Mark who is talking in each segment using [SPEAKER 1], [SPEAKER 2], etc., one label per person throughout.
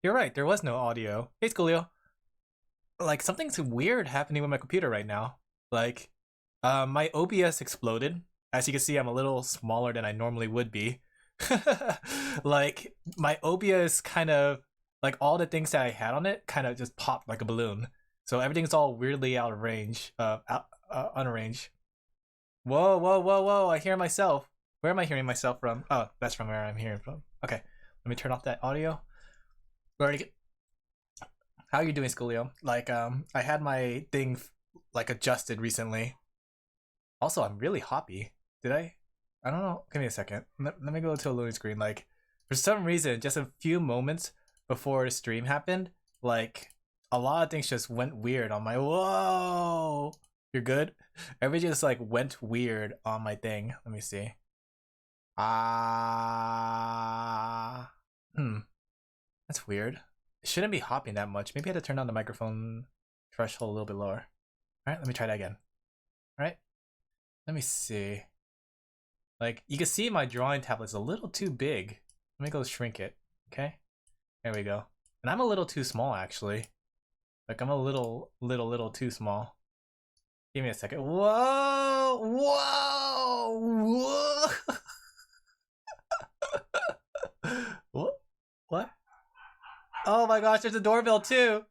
[SPEAKER 1] You're right, there was no audio. Hey, Schoolio. Like, something's weird happening with my computer right now. Like, my OBS exploded. As you can see, I'm a little smaller than I normally would be. Like, my OBS kind of, like, all the things that I had on it kind of just popped like a balloon. So everything's all weirdly out of range, unarranged. Whoa, whoa, whoa, whoa, I hear myself. Where am I hearing myself from? Oh, that's from where I'm hearing from. Okay, let me turn off that audio. How are you doing, Schoolio? Like, I had my thing, like, adjusted recently. Also, I'm really hoppy. Did I? I don't know. Give me a second. Let me go to a loading screen. Like, for some reason, just a few moments before the stream happened, like, a lot of things just went weird on my... Whoa! You're good? Everything just, like, went weird on my thing. Let me see. That's weird. It shouldn't be hopping that much. Maybe I had to turn down the microphone threshold a little bit lower. Alright, let me try that again. Alright. Let me see. Like, you can see my drawing tablet's a little too big. Let me go shrink it. Okay? There we go. And I'm a little too small, actually. Like, I'm a little too small. Give me a second. Whoa! Whoa! Whoa! What? Oh my gosh, there's a doorbell too!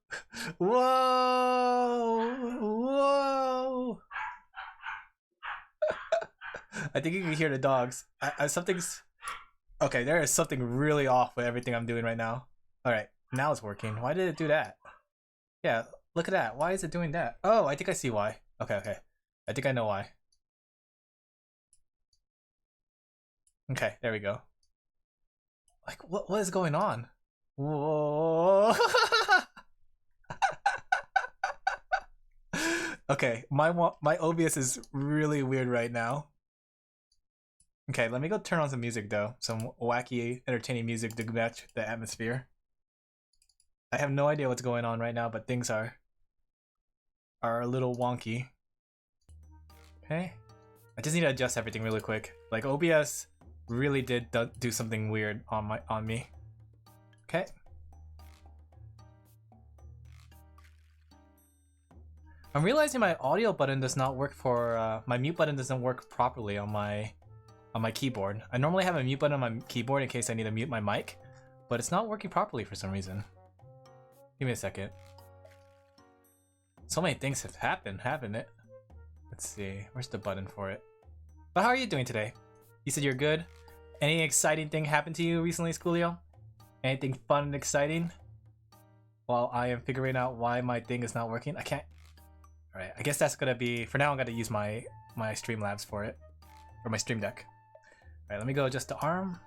[SPEAKER 1] Whoa! Whoa! I think you can hear the dogs. Something's... Okay, there is something really off with everything I'm doing right now. Alright, now it's working. Why did it do that? Yeah, look at that. Why is it doing that? Oh, I think I see why. Okay. I think I know why. Okay, there we go. Like, what is going on? Whoa. Okay, my OBS is really weird right now. Okay, let me go turn on some music though. Some wacky, entertaining music to match the atmosphere. I have no idea what's going on right now, but things are a little wonky. Okay, I just need to adjust everything really quick. Like, OBS really did do something weird on me. Okay. I'm realizing my audio button does not work for my mute button doesn't work properly on my keyboard. I normally have a mute button on my keyboard in case I need to mute my mic, but it's not working properly for some reason. Give me a second. So many things have happened, haven't it? Let's see, where's the button for it? But how are you doing today? You said you're good? Any exciting thing happened to you recently, Schoolio? Anything fun and exciting? While I am figuring out why my thing is not working, I can't... Alright, I guess that's gonna be... For now, I'm gonna use my Streamlabs for it. Or my Stream Deck. Alright, let me go adjust the arm.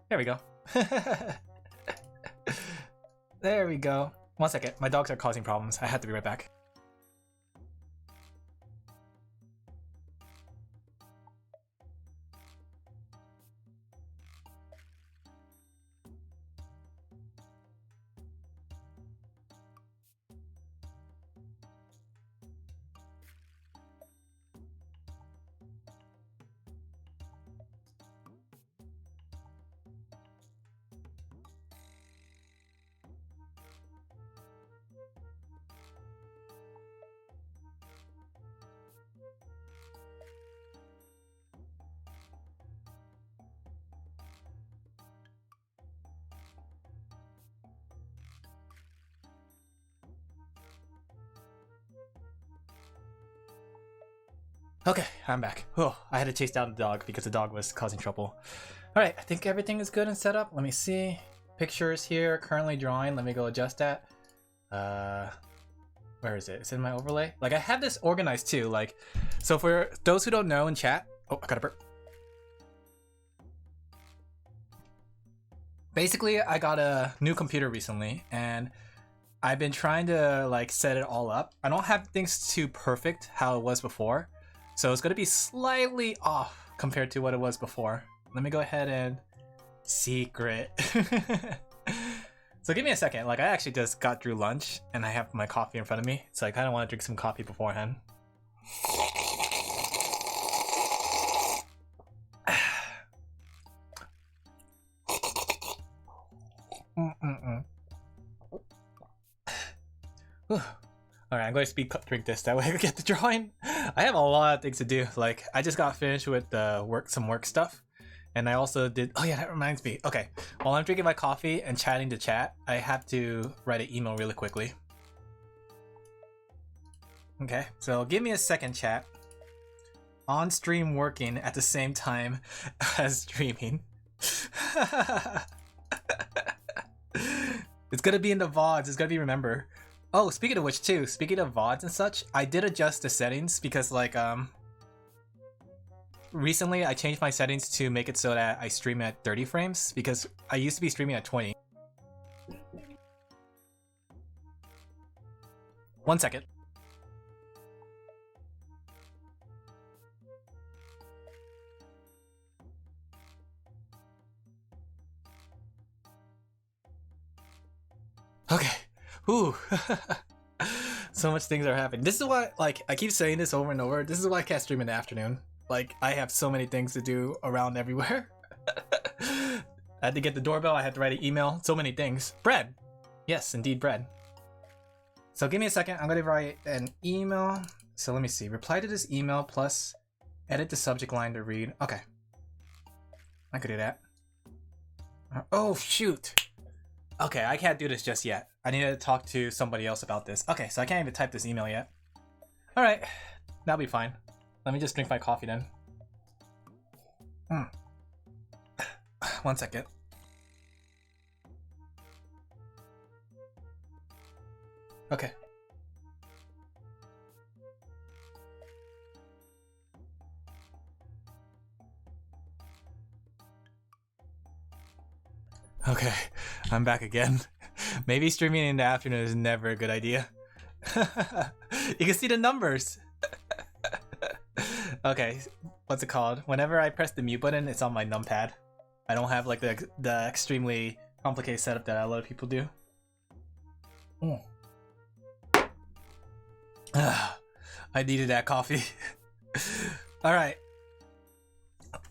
[SPEAKER 1] There we go. There we go. 1 second, my dogs are causing problems. I have to be right back. Okay, I'm back. Oh, I had to chase down the dog because the dog was causing trouble. Alright, I think everything is good and set up. Let me see. Pictures here, currently drawing. Let me go adjust that. Where is it? It's in my overlay. Like, I have this organized too. Like, so for those who don't know in chat... Oh, I got a burp. Basically, I got a new computer recently, and I've been trying to, like, set it all up. I don't have things too perfect how it was before. So it's going to be slightly off compared to what it was before. Let me go ahead and secret. So give me a second. Like, I actually just got through lunch and I have my coffee in front of me. So I kind of want to drink some coffee beforehand. Alright, I'm going to drink this, that way I can get the drawing. I have a lot of things to do. Like, I just got finished with some work stuff. And I also did, oh yeah, that reminds me. Okay, while I'm drinking my coffee and chatting to chat, I have to write an email really quickly. Okay, so give me a second, chat. On stream working at the same time as streaming. It's gonna be in the VODs, it's gonna be remember. Oh, speaking of which too, speaking of VODs and such, I did adjust the settings because like recently I changed my settings to make it so that I stream at 30 frames because I used to be streaming at 20. 1 second. Okay. Ooh. So much things are happening. This is why, like, I keep saying this over and over. This is why I can't stream in the afternoon. Like, I have so many things to do around everywhere. I had to get the doorbell. I had to write an email. So many things. Bread. Yes, indeed, bread. So give me a second. I'm going to write an email. So let me see. Reply to this email plus edit the subject line to read. Okay. I could do that. Oh, shoot. Okay, I can't do this just yet. I need to talk to somebody else about this. Okay, so I can't even type this email yet. Alright, that'll be fine. Let me just drink my coffee then. 1 second. Okay. Okay, I'm back again. Maybe streaming in the afternoon is never a good idea. You can see the numbers. Okay, what's it called? Whenever I press the mute button, it's on my numpad. I don't have like the extremely complicated setup that a lot of people do. I needed that coffee. Alright.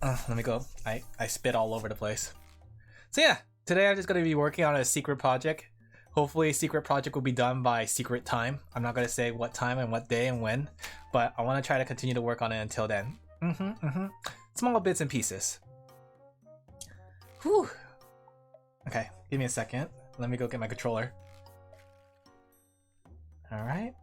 [SPEAKER 1] Let me go. I spit all over the place. So yeah, today I'm just going to be working on a secret project. Hopefully secret project will be done by secret time. I'm not going to say what time and what day and when, but I want to try to continue to work on it until then. Small bits and pieces. Whew. Okay, give me a second. Let me go get my controller. Alright.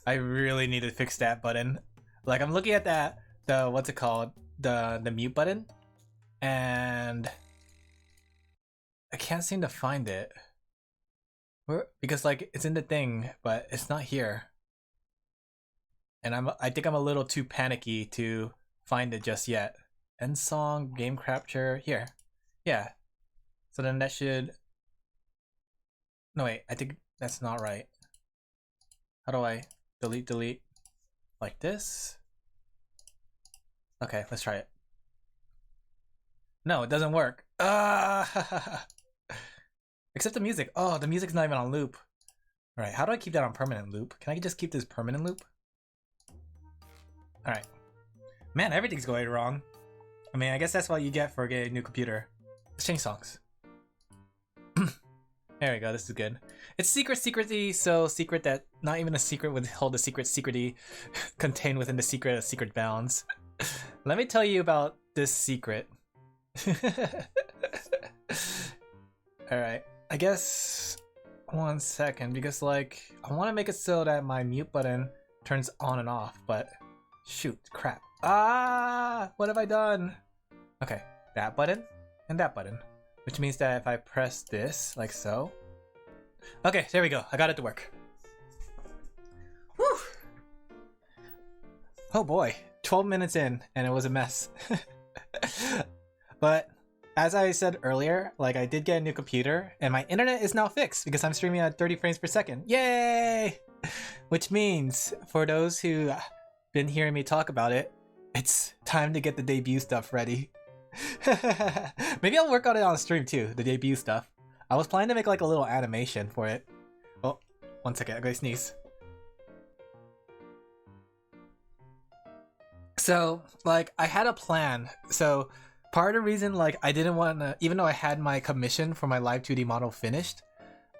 [SPEAKER 1] I really need to fix that button. Like I'm looking at that, the what's it called? The mute button, and I can't seem to find it. Because like it's in the thing, but it's not here. And I think I'm a little too panicky to find it just yet. End song, game capture, here. Yeah. So then that should. No wait, I think that's not right. How do I delete like this? Okay, let's try it. No, it doesn't work. Except the music. Oh, the music's not even on loop. Alright, how do I keep that on permanent loop? Can I just keep this permanent loop? Alright. Man, everything's going wrong. I mean, I guess that's what you get for getting a new computer. Let's change songs. There we go, this is good. It's secrety, so secret that not even a secret would hold the secrety contained within the secret bounds. Let me tell you about this secret. Alright, I guess 1 second, because like, I want to make it so that my mute button turns on and off, but shoot, crap. What have I done? Okay, that button and that button. Which means that if I press this, like so. Okay, there we go. I got it to work. Whew. Oh boy, 12 minutes in and it was a mess. But as I said earlier, like I did get a new computer and my internet is now fixed because I'm streaming at 30 frames per second. Yay! Which means for those who been hearing me talk about it, it's time to get the debut stuff ready. Maybe I'll work on it on stream too, the debut stuff. I was planning to make like a little animation for it. Well, 1 second, I gotta sneeze. So, like, I had a plan. So, part of the reason, like, I didn't want to, even though I had my commission for my live 2D model finished,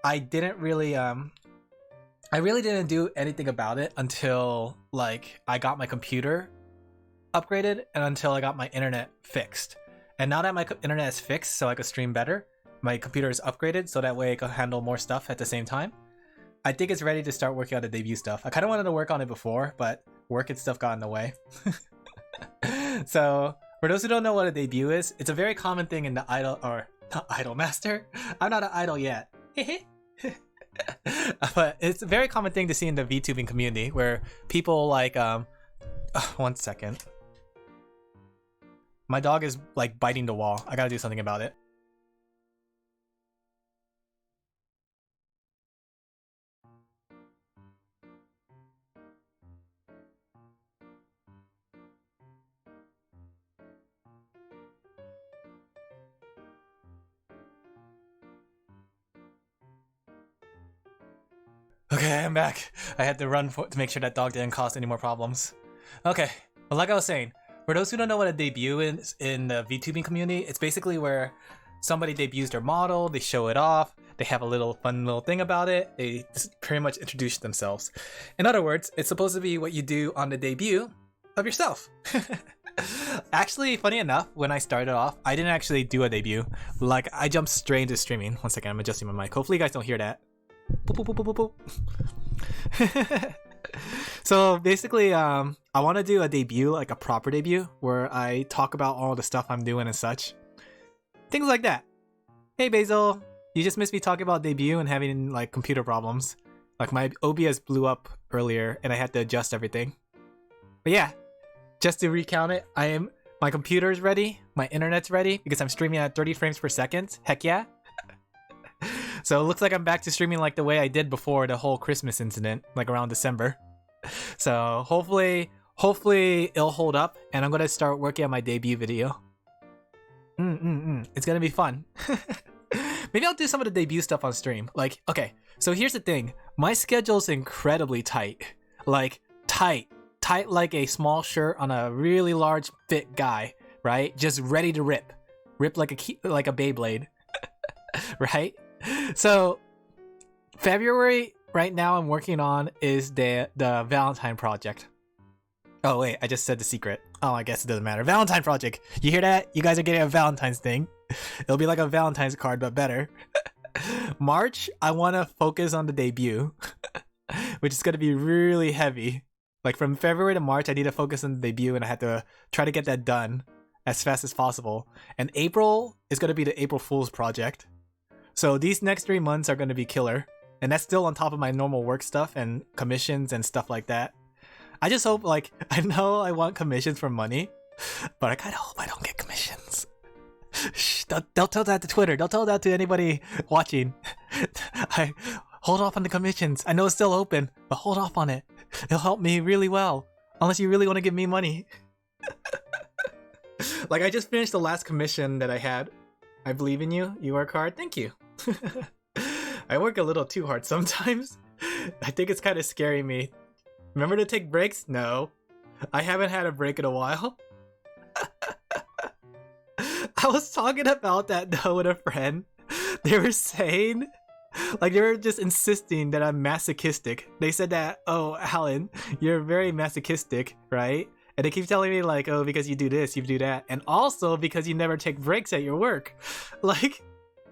[SPEAKER 1] I didn't really, I really didn't do anything about it until, like, I got my computer upgraded and until I got my internet fixed. And now that my internet is fixed so I could stream better, my computer is upgraded so that way I can handle more stuff at the same time. I think it's ready to start working on the debut stuff. I kind of wanted to work on it before, but work and stuff got in the way. So, for those who don't know what a debut is, it's a very common thing in the idol, or not idol master. I'm not an idol yet. But it's a very common thing to see in the VTubing community where people like, 1 second. My dog is like biting the wall. I gotta do something about it. Okay, I'm back. I had to run to make sure that dog didn't cause any more problems. Okay, but like I was saying, for those who don't know what a debut is in the VTubing community, it's basically where somebody debuts their model, they show it off, they have a little fun little thing about it, they just pretty much introduce themselves. In other words, it's supposed to be what you do on the debut of yourself. Actually, funny enough, when I started off, I didn't actually do a debut. Like, I jumped straight into streaming. 1 second, I'm adjusting my mic. Hopefully you guys don't hear that. Boop, boop, boop, boop, boop. So basically, I want to do a debut, like a proper debut, where I talk about all the stuff I'm doing and such. Things like that. Hey Basil, you just missed me talking about debut and having like computer problems. Like my OBS blew up earlier and I had to adjust everything. But yeah, just to recount it, my computer's ready, my internet's ready, because I'm streaming at 30 frames per second. Heck yeah. So it looks like I'm back to streaming like the way I did before the whole Christmas incident, like around December. So hopefully it'll hold up and I'm gonna start working on my debut video. It's gonna be fun. Maybe I'll do some of the debut stuff on stream. Like, okay, so here's the thing. My schedule's incredibly tight. Like, tight like a small shirt on a really large fit guy, right? Just ready to rip. Rip like a Beyblade, right? So, February right now I'm working on is the Valentine project. Oh wait, I just said the secret. Oh, I guess it doesn't matter. Valentine project. You hear that? You guys are getting a Valentine's thing. It'll be like a Valentine's card, but better. March, I want to focus on the debut, which is going to be really heavy. Like from February to March, I need to focus on the debut and I have to try to get that done as fast as possible. And April is going to be the April Fool's project. So these next 3 months are going to be killer. And that's still on top of my normal work stuff and commissions and stuff like that. I just hope, like, I know I want commissions for money, but I kind of hope I don't get commissions. Shh, don't tell that to Twitter. Don't tell that to anybody watching. I hold off on the commissions. I know it's still open, but hold off on it. It'll help me really well. Unless you really want to give me money. Like, I just finished the last commission that I had. I believe in you. You work hard. Thank you. I work a little too hard sometimes. I think it's kind of scaring me. Remember to take breaks? No. I haven't had a break in a while. I was talking about that though with a friend. They were saying, like, they were just insisting that I'm masochistic. They said that, oh, Alan, you're very masochistic, right? And they keep telling me like, oh, because you do this, you do that. And also because you never take breaks at your work. Like,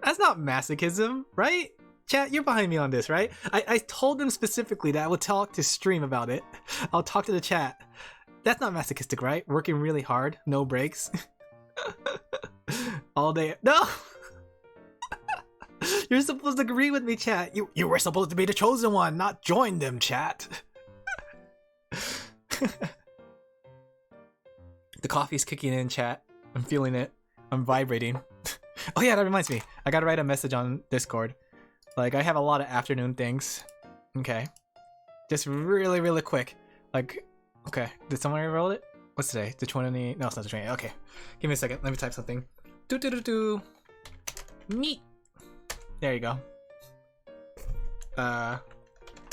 [SPEAKER 1] that's not masochism, right? Chat, you're behind me on this, right? I told them specifically that I would talk to stream about it. I'll talk to the chat. That's not masochistic, right? Working really hard, no breaks. All day. No! You're supposed to agree with me, chat. You were supposed to be the chosen one, not join them, chat. The coffee's kicking in, chat. I'm feeling it. I'm vibrating. Oh yeah, that reminds me. I gotta write a message on Discord. Like, I have a lot of afternoon things. Okay. Just really, really quick. Like, okay. Did someone already roll it? What's today? The 20... No, it's not the 20. Okay. Give me a second. Let me type something. Meat. There you go.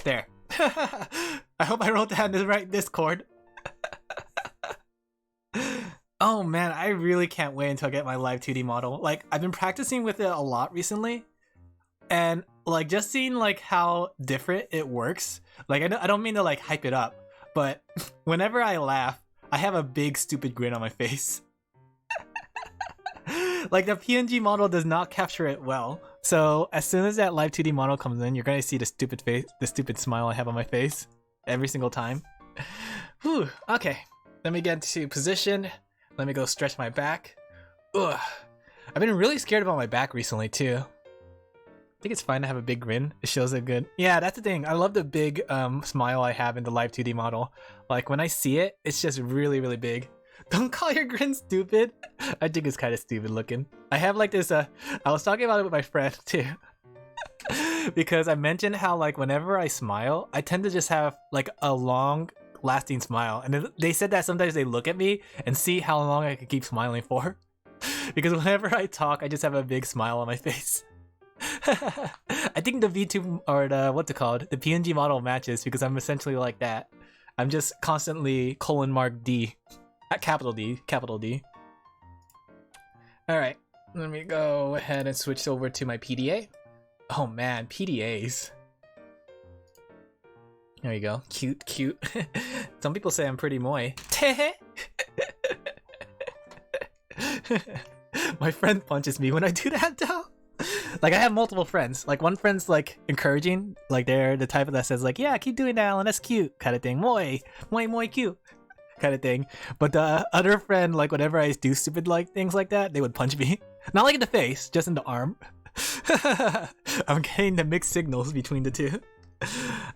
[SPEAKER 1] There. I hope I wrote that in the right Discord. Oh man, I really can't wait until I get my live 2D model. Like, I've been practicing with it a lot recently, and like just seeing like how different it works. Like, I don't mean to like hype it up, but whenever I laugh, I have a big stupid grin on my face. Like, the PNG model does not capture it well. So as soon as that live 2D model comes in, you're gonna see the stupid face, the stupid smile I have on my face every single time. Whew, okay. Let me get to position. Let me go stretch my back. Ugh. I've been really scared about my back recently too. I think it's fine to have a big grin. It shows a good... Yeah, that's the thing. I love the big smile I have in the live 2D model. Like, when I see it, it's just really, really big. Don't call your grin stupid. I think it's kind of stupid looking. I have like this, I was talking about it with my friend too. Because I mentioned how like whenever I smile, I tend to just have like a long lasting smile. And they said that sometimes they look at me and see how long I can keep smiling for. Because whenever I talk, I just have a big smile on my face. I think the VTube, or the, what's it called? The PNG model matches because I'm essentially like that. I'm just constantly :D. Capital D, capital D. Alright, let me go ahead and switch over to my PDA. Oh man, PDAs. There you go. Cute, cute. Some people say I'm pretty moe. My friend punches me when I do that though. Like, I have multiple friends. Like, one friend's like encouraging. Like, they're the type that says like, yeah, keep doing that, Alan, that's cute, kind of thing. Moe cute, kind of thing. But the other friend, like, whenever I do stupid like things like that, they would punch me. Not like in the face, just in the arm. I'm getting the mixed signals between the two.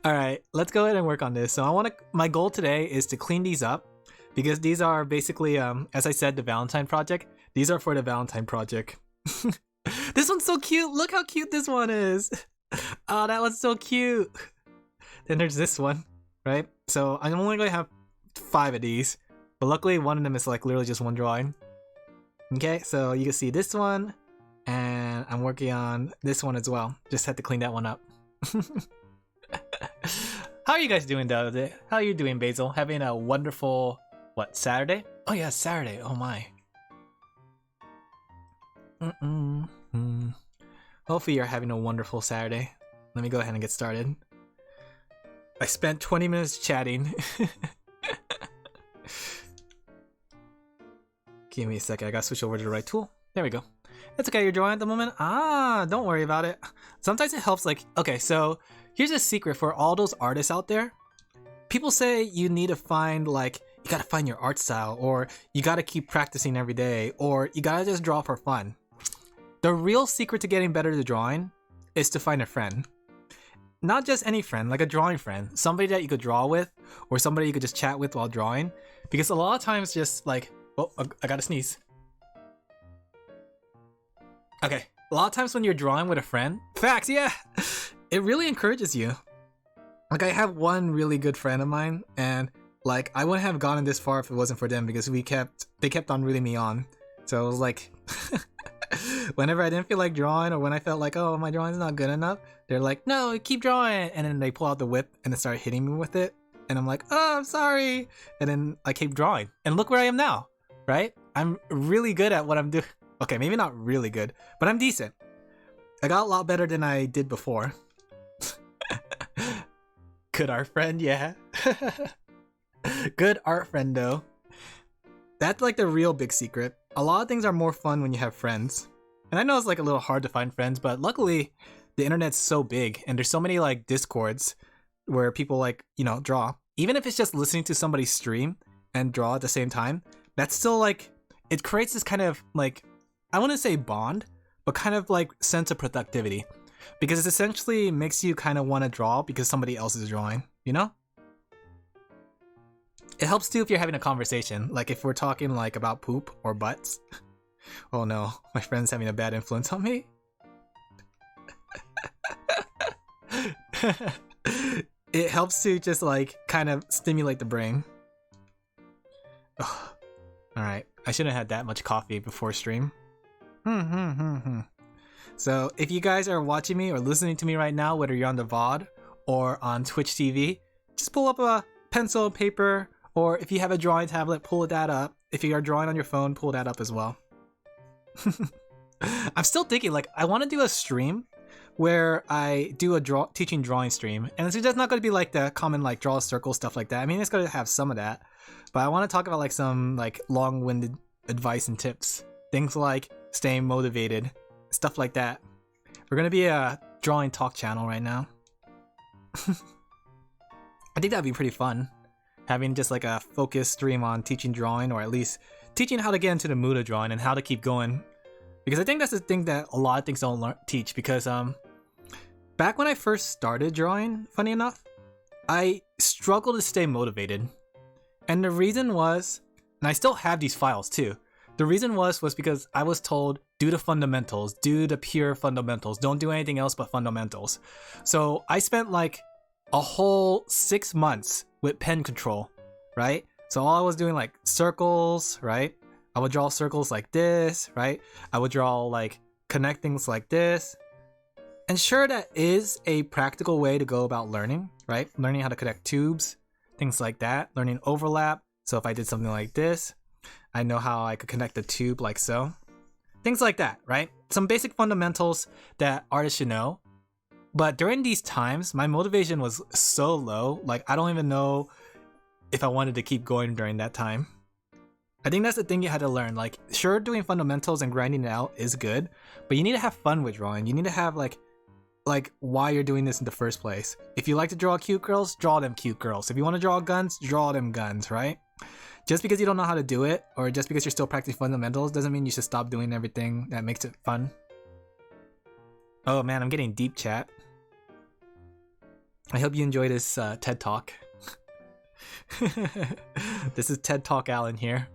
[SPEAKER 1] Alright, let's go ahead and work on this. So my goal today is to clean these up, because these are basically, as I said, the Valentine project. These are for the Valentine project. This one's so cute! Look how cute this one is! Oh, that one's so cute! Then there's this one, right? So I'm only going to have 5 of these, but luckily one of them is like literally just one drawing. Okay, so you can see this one, and I'm working on this one as well. Just had to clean that one up. How are you guys doing though? How are you doing, Basil? Having a wonderful, what, Saturday? Oh yeah, Saturday, oh my. Hopefully you're having a wonderful Saturday. Let me go ahead and get started. I spent 20 minutes chatting. Give me a second, I gotta switch over to the right tool. There we go. It's okay, you're drawing at the moment? Ah, don't worry about it. Sometimes it helps, like, okay, so here's a secret for all those artists out there. People say you need to find, like, you gotta find your art style, or you gotta keep practicing every day, or you gotta just draw for fun. The real secret to getting better at drawing is to find a friend. Not just any friend, like a drawing friend. Somebody that you could draw with, or somebody you could just chat with while drawing. Because a lot of times just like, oh, I gotta sneeze. Okay, a lot of times when you're drawing with a friend, facts, yeah, it really encourages you. Like, I have one really good friend of mine, and like, I wouldn't have gotten this far if it wasn't for them, because they kept on rooting me on. So it was like, whenever I didn't feel like drawing, or when I felt like, oh, my drawing's not good enough, they're like, no, keep drawing, and then they pull out the whip and then start hitting me with it, and I'm like, oh, I'm sorry, and then I keep drawing, and look where I am now, right? I'm really good at what I'm doing. Okay, maybe not really good, but I'm decent. I got a lot better than I did before. Good art friend, yeah. Good art friend, though. That's like the real big secret. A lot of things are more fun when you have friends. And I know it's like a little hard to find friends, but luckily the internet's so big and there's so many like Discords where people like, you know, draw. Even if it's just listening to somebody stream and draw at the same time, that's still like, it creates this kind of like, I wouldn't say bond, but kind of like sense of productivity. Because it essentially makes you kind of want to draw because somebody else is drawing, you know? It helps too if you're having a conversation, like if we're talking like about poop or butts. Oh no, my friend's having a bad influence on me. It helps to just like kind of stimulate the brain. Alright, I shouldn't have had that much coffee before stream. So if you guys are watching me or listening to me right now, whether you're on the VOD or on Twitch TV, just pull up a pencil and paper, or if you have a drawing tablet, pull that up. If you are drawing on your phone, pull that up as well. I'm still thinking, like, I want to do a stream where I do a teaching drawing stream, and it's just not going to be like the common like draw a circle stuff like that. I mean, it's going to have some of that, but I want to talk about like some like long-winded advice and tips, things like staying motivated, stuff like that. We're going to be a drawing talk channel right now. I think that'd be pretty fun, having just like a focused stream on teaching drawing, or at least teaching how to get into the mood of drawing and how to keep going. Because I think that's the thing that a lot of things don't teach. Because back when I first started drawing, funny enough, I struggled to stay motivated. And the reason was, and I still have these files too, the reason was because I was told, do the fundamentals, do the pure fundamentals, don't do anything else but fundamentals. So I spent like a whole 6 months with pen control, right? So all I was doing like circles, right? I would draw circles like this, right? I would draw like connect things like this. And sure, that is a practical way to go about learning, right? Learning how to connect tubes, things like that. Learning overlap. So if I did something like this, I know how I could connect the tube like so. Things like that, right? Some basic fundamentals that artists should know. But during these times, my motivation was so low, like I don't even know if I wanted to keep going during that time. I think that's the thing you had to learn. Like, sure, doing fundamentals and grinding it out is good, but you need to have fun with drawing. You need to have like why you're doing this in the first place. If you like to draw cute girls, draw them cute girls. If you want to draw guns, draw them guns, right? Just because you don't know how to do it, or just because you're still practicing fundamentals, doesn't mean you should stop doing everything that makes it fun. Oh man, I'm getting deep, chat. I hope you enjoy this TED Talk. This is TED Talk Alan here.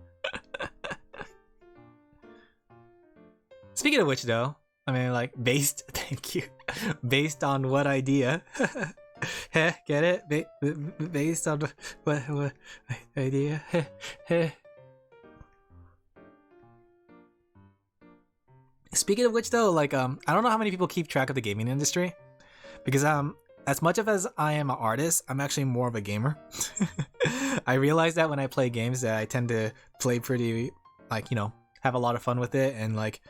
[SPEAKER 1] Speaking of which, though, I mean, like, thank you, based on what idea? Get it? Based on what idea? Speaking of which, though, like, I don't know how many people keep track of the gaming industry, because as much as I am an artist, I'm actually more of a gamer. I realize that when I play games that I tend to play pretty, like, you know, have a lot of fun with it, and like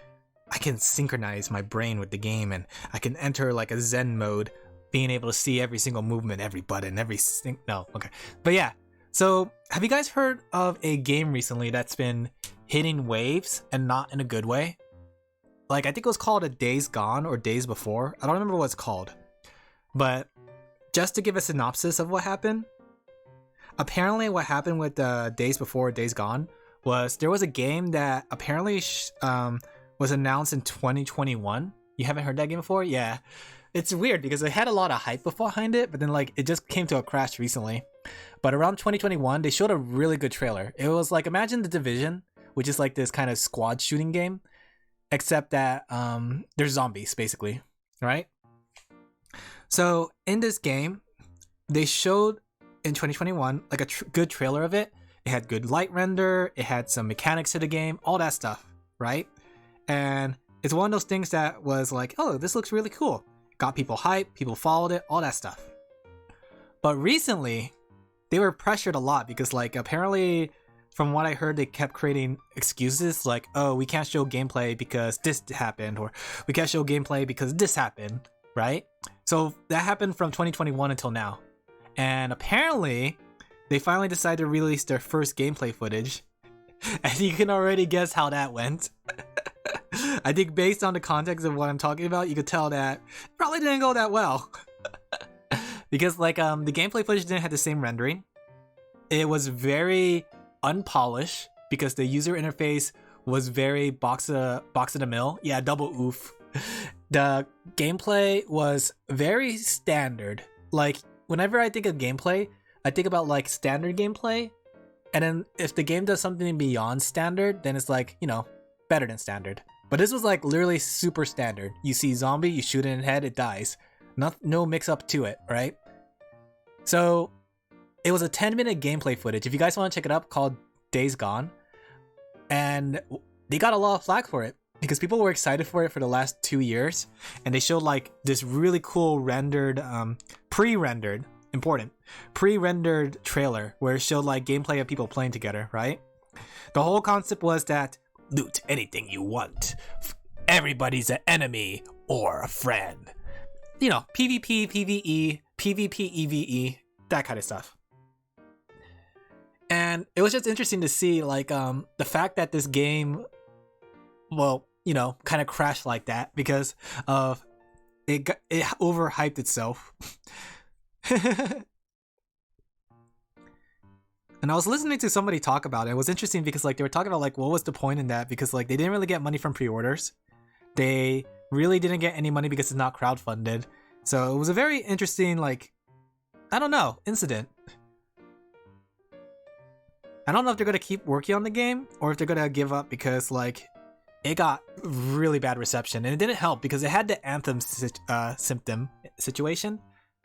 [SPEAKER 1] I can synchronize my brain with the game, and I can enter like a Zen mode, being able to see every single movement, every button, but yeah. So have you guys heard of a game recently that's been hitting waves, and not in a good way? Like, I think it was called a Days Gone or Days Before. I don't remember what it's called, but just to give a synopsis of what happened, apparently what happened with Days Before Days Gone was there was a game that apparently was announced in 2021. You haven't heard that game before? Yeah. It's weird because it had a lot of hype behind it, but then like it just came to a crash recently. But around 2021, they showed a really good trailer. It was like, imagine The Division, which is like this kind of squad shooting game, except that there's zombies basically, right? So in this game, they showed in 2021 like a good trailer of it. It had good light render, it had some mechanics to the game, all that stuff, right? And it's one of those things that was like, oh, this looks really cool. Got people hyped, people followed it, all that stuff. But recently, they were pressured a lot because, like, apparently, from what I heard, they kept creating excuses like, oh, we can't show gameplay because this happened, or we can't show gameplay because this happened, right? So that happened from 2021 until now. And apparently, they finally decided to release their first gameplay footage. And you can already guess how that went. I think based on the context of what I'm talking about, you could tell that it probably didn't go that well. Because like the gameplay footage didn't have the same rendering. It was very unpolished because the user interface was very box of the mill. Yeah, double oof. The gameplay was very standard. Like, whenever I think of gameplay, I think about like standard gameplay. And then if the game does something beyond standard, then it's like, you know, better than standard. But this was like literally super standard. You see zombie, you shoot it in the head, it dies. No mix up to it, right? So it was a 10-minute gameplay footage. If you guys want to check it up, called Days Gone. And they got a lot of flack for it. because people were excited for it for the last 2 years, and they showed like this really cool rendered, pre-rendered trailer where it showed like gameplay of people playing together, right? The whole concept was that loot anything you want. Everybody's an enemy or a friend. You know, PvP, PvE, PvP, EvE, that kind of stuff. And it was just interesting to see like the fact that this game, well, you know, kind of crashed like that because of it overhyped itself. And I was listening to somebody talk about it. It was interesting because like they were talking about like what was the point in that, because like they didn't really get money from pre-orders. They really didn't get any money because it's not crowdfunded. So it was a very interesting, like, I don't know, incident. I don't know if they're gonna keep working on the game or if they're gonna give up because like it got really bad reception, and it didn't help because it had the Anthem situation,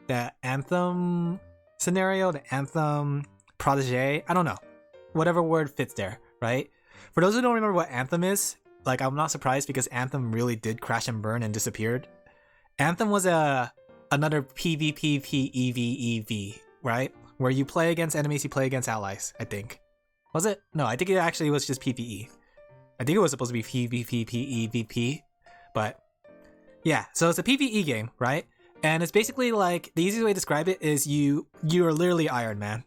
[SPEAKER 1] the Anthem scenario, the Anthem protege. I don't know, whatever word fits there, right? For those who don't remember what Anthem is, like I'm not surprised because Anthem really did crash and burn and disappeared. Anthem was another PvP PvEv, right? Where you play against enemies, you play against allies, I think. Was it? No, I think it actually was just PvE. I think it was supposed to be PvP PvP, but yeah, so it's a PvE game, right? And it's basically like, the easiest way to describe it is you are literally Iron Man.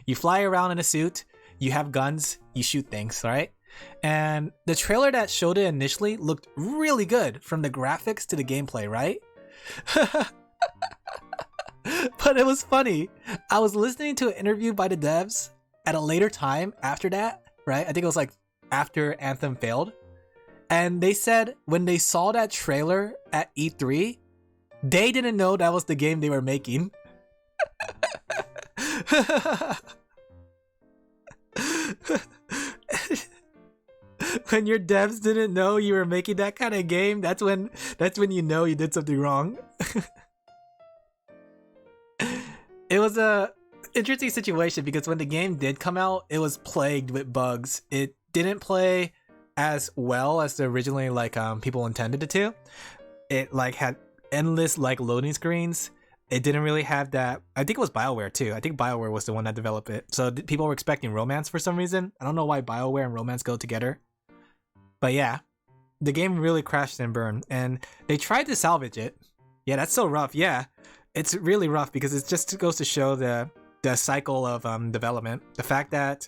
[SPEAKER 1] You fly around in a suit, you have guns, you shoot things, right? And the trailer that showed it initially looked really good from the graphics to the gameplay, right? But it was funny. I was listening to an interview by the devs at a later time after that, right? I think it was like after Anthem failed. And they said when they saw that trailer at E3, they didn't know that was the game they were making. When your devs didn't know you were making that kind of game, that's when you know you did something wrong. It was a interesting situation because when the game did come out, it was plagued with bugs. It didn't play as well as the originally like people intended it to. It like had endless like loading screens. It didn't really have that. I think it was BioWare too. I think BioWare was the one that developed it. So people were expecting romance for some reason. I don't know why BioWare and romance go together. But yeah, the game really crashed and burned, and they tried to salvage it. Yeah, that's so rough. Yeah, it's really rough because it just goes to show the cycle of development. The fact that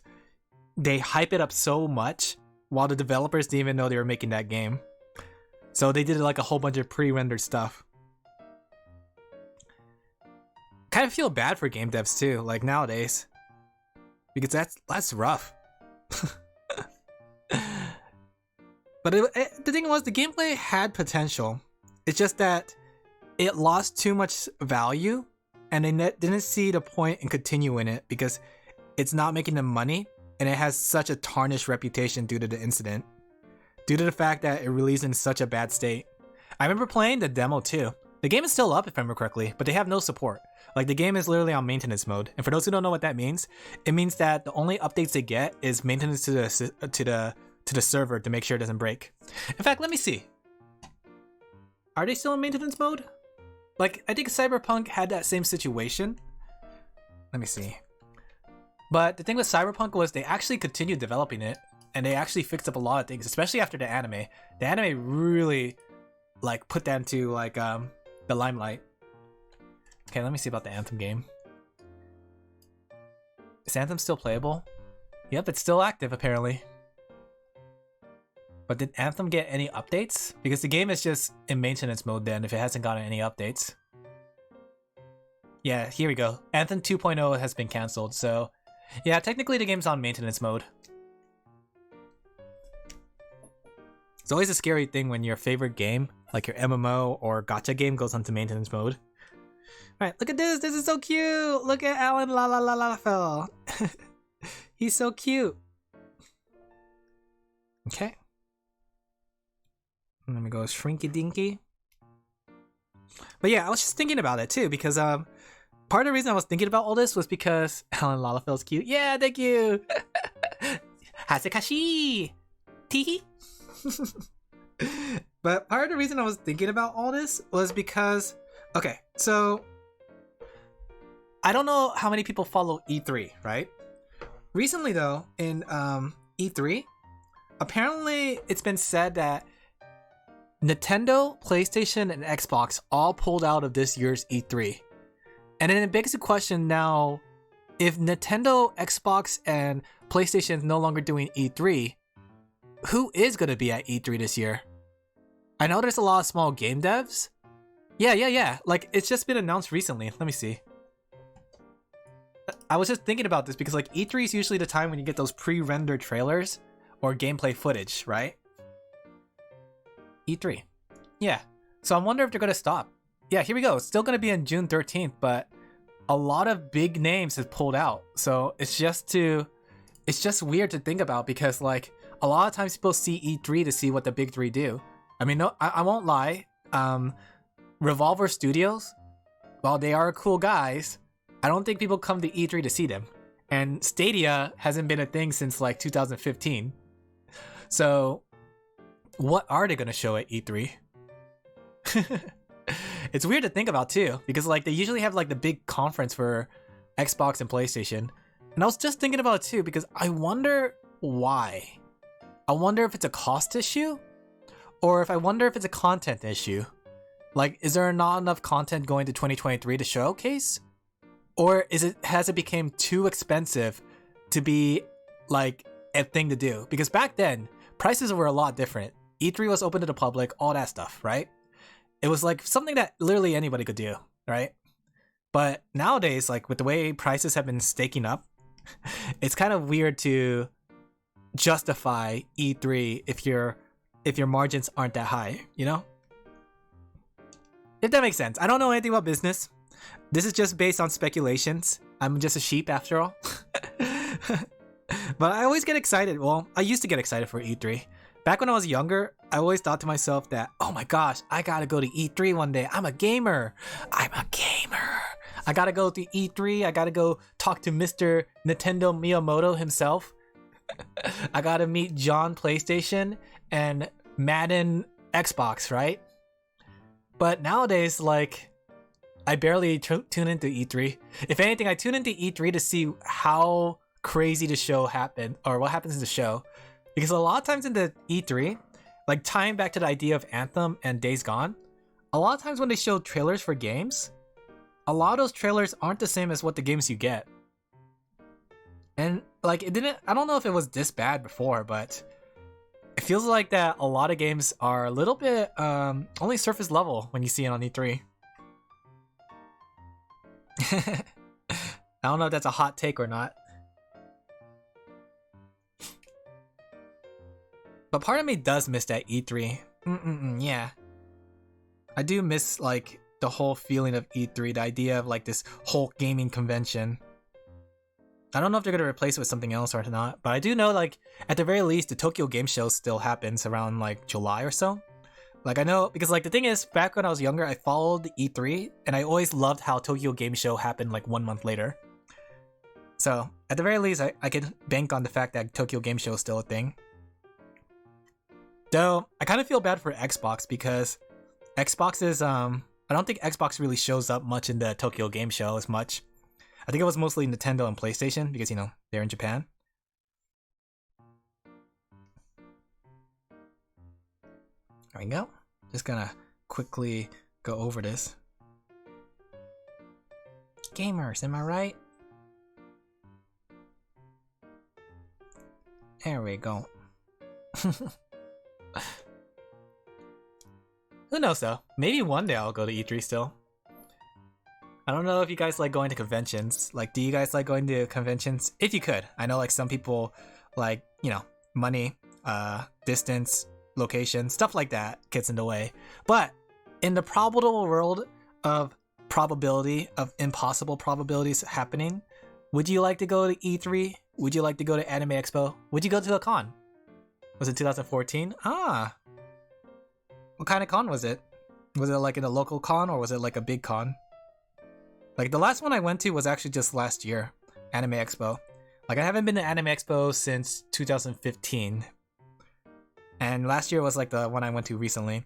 [SPEAKER 1] they hype it up so much while the developers didn't even know they were making that game. So they did like a whole bunch of pre-rendered stuff. Kind of feel bad for game devs too, like nowadays, because that's rough. But the thing was, the gameplay had potential. It's just that it lost too much value, and they didn't see the point in continuing it because it's not making them money, and it has such a tarnished reputation due to the incident, due to the fact that it released in such a bad state. I remember playing the demo too. The game is still up if I remember correctly, but they have no support. Like the game is literally on maintenance mode, and for those who don't know what that means, it means that the only updates they get is maintenance to the server to make sure it doesn't break. In fact, let me see. Are they still in maintenance mode? Like, I think Cyberpunk had that same situation. Let me see. But the thing with Cyberpunk was they actually continued developing it, and they actually fixed up a lot of things, especially after the anime. The anime really, like, put that into, like, the limelight. Okay, let me see about the Anthem game. Is Anthem still playable? Yep, it's still active, apparently. But did Anthem get any updates? Because the game is just in maintenance mode then if it hasn't gotten any updates. Yeah, here we go. Anthem 2.0 has been cancelled, so yeah, technically the game's on maintenance mode. It's always a scary thing when your favorite game, like your MMO or gacha game, goes onto maintenance mode. Alright, look at this! This is so cute! Look at Alan La La La La Fell. He's so cute! Okay. Let me go Shrinky Dinky. But yeah, I was just thinking about it too, because part of the reason I was thinking about all this was because Alan Lalafell's cute. Yeah, thank you! Hasekashi! Teehee! But part of the reason I was thinking about all this was because, okay, so I don't know how many people follow E3, right? Recently though, in E3, apparently it's been said that Nintendo, PlayStation, and Xbox all pulled out of this year's E3. And then it begs the question now, if Nintendo, Xbox, and PlayStation is no longer doing E3, who is going to be at E3 this year? I know there's a lot of small game devs. Yeah. Like, it's just been announced recently. Let me see. I was just thinking about this because, like, E3 is usually the time when you get those pre-rendered trailers or gameplay footage, right? E3. Yeah. So I wonder if they're going to stop. Yeah, here we go. It's still going to be on June 13th, but a lot of big names have pulled out. So it's just weird to think about because, like, a lot of times people see E3 to see what the big three do. I mean, no, I won't lie. Revolver Studios, while they are cool guys, I don't think people come to E3 to see them. And Stadia hasn't been a thing since like 2015. So what are they going to show at E3? It's weird to think about too, because like they usually have like the big conference for Xbox and PlayStation. And I was just thinking about it too, because I wonder why. I wonder if it's a cost issue, or if it's a content issue. Like, is there not enough content going to 2023 to showcase? Or has it become too expensive to be like a thing to do? Because back then, prices were a lot different. E3 was open to the public, all that stuff, right? It was like something that literally anybody could do, right? But nowadays, like with the way prices have been staking up, it's kind of weird to justify E3 if your margins aren't that high, you know? If that makes sense. I don't know anything about business. This is just based on speculations. I'm just a sheep after all. But I always get excited. Well, I used to get excited for E3. Back when I was younger, I always thought to myself that, oh my gosh, I gotta go to E3 one day. I'm a gamer. I gotta go to E3. I gotta go talk to Mr. Nintendo Miyamoto himself. I gotta meet John PlayStation and Madden Xbox, right? But nowadays, like, I barely tune into E3. If anything, I tune into E3 to see how crazy the show happened, or what happens in the show. Because a lot of times in the E3, like tying back to the idea of Anthem and Days Gone, a lot of times when they show trailers for games, a lot of those trailers aren't the same as what the games you get. And like, I don't know if it was this bad before, but it feels like that a lot of games are a little bit only surface level when you see it on E3. I don't know if that's a hot take or not. But part of me does miss that E3. Yeah. I do miss like the whole feeling of E3, the idea of like this whole gaming convention. I don't know if they're going to replace it with something else or not, but I do know like at the very least the Tokyo Game Show still happens around like July or so. Like I know, because like the thing is, back when I was younger, I followed the E3 and I always loved how Tokyo Game Show happened like 1 month later. So at the very least, I could bank on the fact that Tokyo Game Show is still a thing. Though I kind of feel bad for Xbox because Xbox is I don't think Xbox really shows up much in the Tokyo Game Show as much. I think it was mostly Nintendo and PlayStation because, you know, they're in Japan. There we go. Just gonna quickly go over this. Gamers, am I right? There we go. Who knows though? Maybe one day I'll go to E3 still. I don't know if you guys like going to conventions. Like, do you guys like going to conventions? If you could. I know like some people like, you know, money, distance, location, stuff like that gets in the way. But in the probable world of probability, of impossible probabilities happening, would you like to go to E3? Would you like to go to Anime Expo? Would you go to a con? Was it 2014? What kind of con was it? Was it like in a local con or was it like a big con? Like the last one I went to was actually just last year, Anime Expo. Like I haven't been to Anime Expo since 2015. And last year was like the one I went to recently.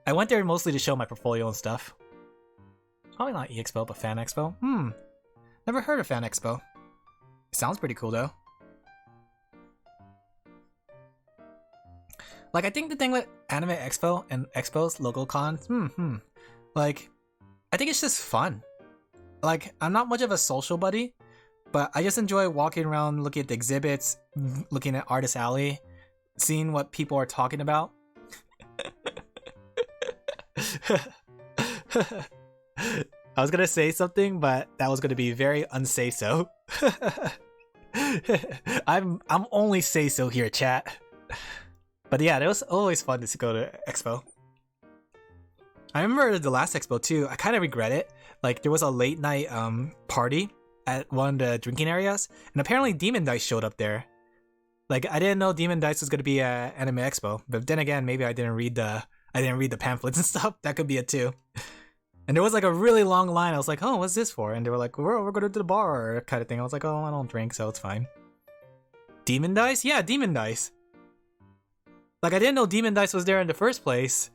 [SPEAKER 1] I went there mostly to show my portfolio and stuff. Probably not EXpo, but Fan Expo. Never heard of Fan Expo. It sounds pretty cool though. Like, I think the thing with Anime Expo and Expos, local cons, like, I think it's just fun. Like, I'm not much of a social buddy, but I just enjoy walking around, looking at the exhibits, looking at Artist Alley, seeing what people are talking about. I was gonna say something, but that was gonna be very unsay-so. I'm only say-so here, chat. But yeah, it was always fun to go to Expo. I remember the last Expo too. I kind of regret it. Like, there was a late night party at one of the drinking areas, and apparently Demon Dice showed up there. Like, I didn't know Demon Dice was gonna be at Anime Expo, but then again, maybe I didn't read the pamphlets and stuff. That could be it too. And there was like a really long line. I was like, oh, what's this for? And they were like, we're going to the bar kind of thing. I was like, oh, I don't drink, so it's fine. Demon Dice? Yeah, Demon Dice. Like, I didn't know Demon Dice was there in the first place.